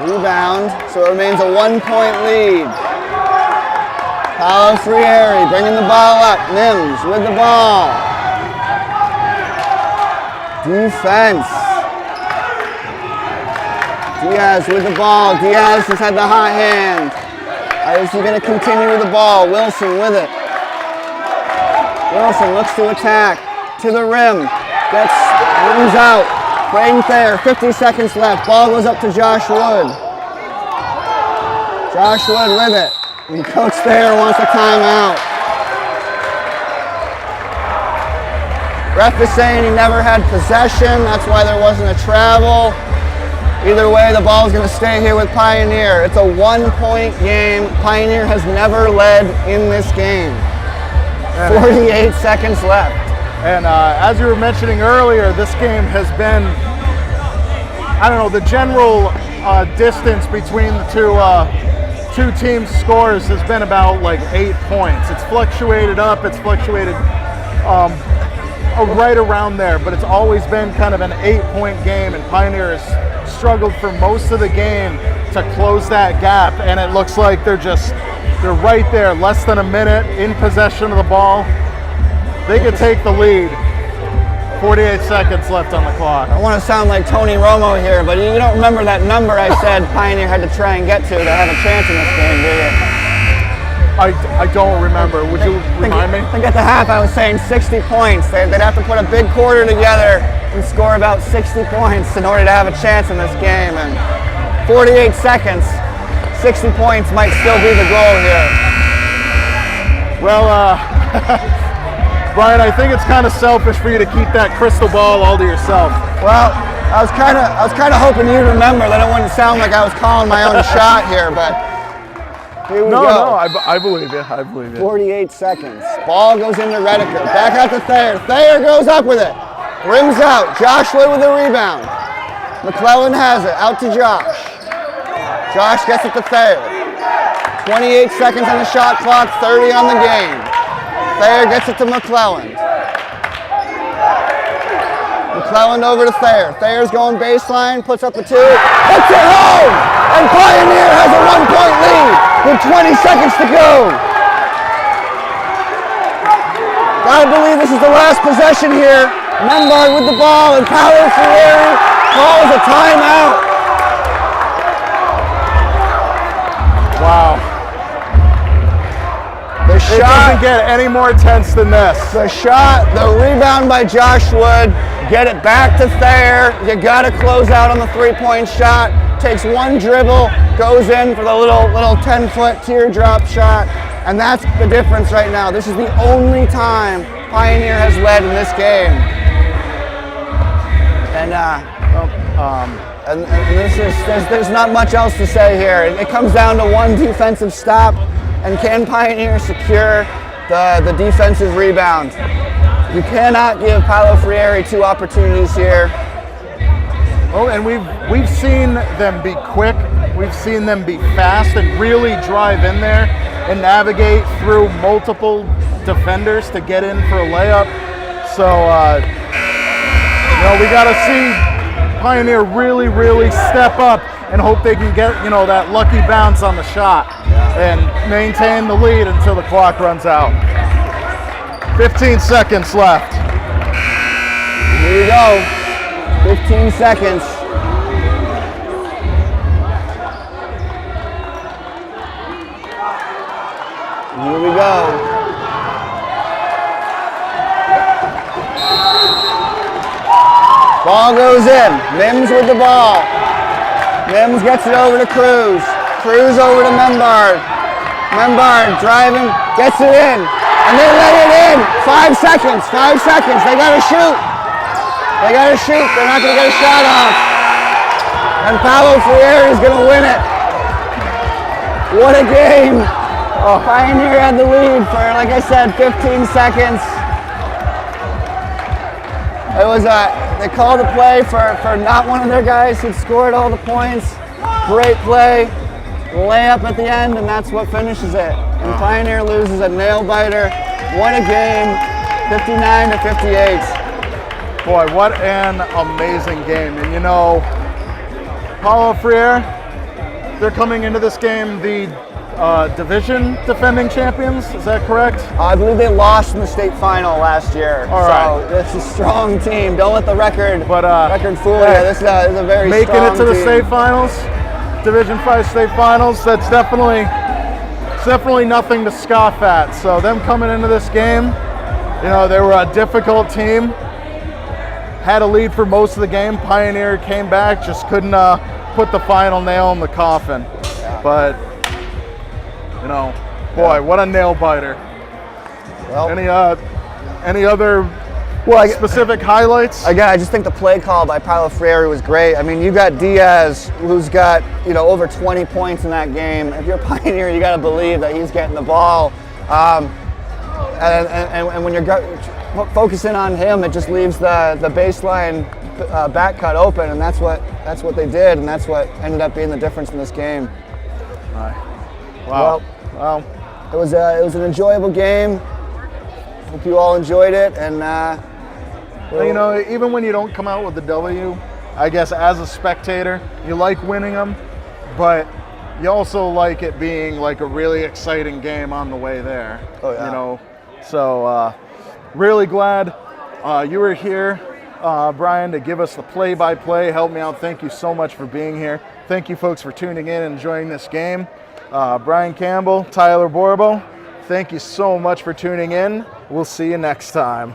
Rebound, so it remains a 1-point lead. Paulo Freire bringing the ball up. Mims with the ball. Defense. Diaz with the ball. Diaz has had the hot hand. Is he going to continue with the ball? Wilson with it. Wilson looks to attack. To the rim. Rims out. Right there. 50 seconds left. Ball goes up to Josh Wood. Josh Wood with it. And Coach Thayer wants a timeout. Ref is saying he never had possession. That's why there wasn't a travel. Either way, the ball is going to stay here with Pioneer. It's a 1-point game. Pioneer has never led in this game. 48 seconds left. And as you were mentioning earlier, this game has been, I don't know, the general distance between the two teams' scores has been about like 8 points. It's fluctuated up, it's fluctuated right around there, but it's always been kind of an 8-point game, and Pioneer has struggled for most of the game to close that gap, and it looks like they're right there, less than a minute in possession of the ball. They could take the lead. 48 seconds left on the clock. I want to sound like Tony Romo here, but you don't remember that number I said Pioneer had to try and get to have a chance in this game, do you? I don't remember. Would you remind me? I think at the half I was saying 60 points. They'd have to put a big quarter together and score about 60 points in order to have a chance in this game. And 48 seconds. 60 points might still be the goal here. Well, Brian, I think it's kind of selfish for you to keep that crystal ball all to yourself. Well, I was kind of hoping you'd remember that it wouldn't sound like I was calling my own shot here, but here we go. No, I believe you. I believe you. 48 seconds. Ball goes into Rediker. Back out to Thayer. Thayer goes up with it. Rims out. Josh Wood with the rebound. McClellan has it. Out to Josh. Josh gets it to Thayer. 28 seconds on the shot clock. 30 on the game. Thayer gets it to McClellan. McClellan over to Thayer. Thayer's going baseline. Puts up the 2. Hits it home! And Pioneer has a 1-point lead with 20 seconds to go. Gotta believe this is the last possession here. Membard with the ball, and Paulo Freire calls a timeout. Wow. The It doesn't get any more tense than this. The shot, the rebound by Josh Wood. Get it back to Thayer. You gotta close out on the 3-point shot. Takes one dribble, goes in for the little 10-foot teardrop shot, and that's the difference right now. This is the only time Pioneer has led in this game. And there's not much else to say here. It comes down to one defensive stop, and can Pioneer secure the defensive rebound? You cannot give Paulo Freire 2 opportunities here. Oh, and we've seen them be quick. We've seen them be fast and really drive in there and navigate through multiple defenders to get in for a layup. So, we got to see Pioneer really, really step up and hope they can get, that lucky bounce on the shot and maintain the lead until the clock runs out. 15 seconds left. Here we go. 15 seconds. Here we go. Ball goes in. Mims with the ball. Mims gets it over to Cruz. Cruz over to Membard. Membard driving, gets it in. And they let it in. 5 seconds. 5 seconds. They got to shoot. They got to shoot. They're not going to get a shot off. And Paulo Freire is going to win it. What a game. Oh, Pioneer had the lead for, like I said, 15 seconds. It was they called a play for not one of their guys who'd scored all the points. Great play. Layup at the end, and that's what finishes it. And Pioneer loses a nail-biter. What a game. 59-58. Boy, what an amazing game. And Paulo Freire, they're coming into this game the division defending champions, is that correct? I believe they lost in the state final last year. All right. So it's a strong team. Don't let the record fool you. This is a very making strong it to the team. state finals, Division 5 state finals, that's definitely nothing to scoff at. So them coming into this game, they were a difficult team. Had a lead for most of the game. Pioneer came back, just couldn't put the final nail in the coffin. But boy, what a nail biter. Well, any other specific highlights? Again, I just think the play call by Paulo Freire was great. I mean, you got Diaz, who's got over 20 points in that game. If you're a Pioneer, you got to believe that he's getting the ball. And when you're focusing on him, it just leaves the baseline back cut open, and that's what they did, and that's what ended up being the difference in this game. All right. Wow. Well, it was an enjoyable game. Hope you all enjoyed it, and even when you don't come out with the W, I guess as a spectator, you like winning them, but you also like it being like a really exciting game on the way there. Oh yeah. So really glad you were here, Brian, to give us the play-by-play. Help me out. Thank you so much for being here. Thank you, folks, for tuning in and enjoying this game. Brian Campbell, Tyler Borbo, thank you so much for tuning in. We'll see you next time.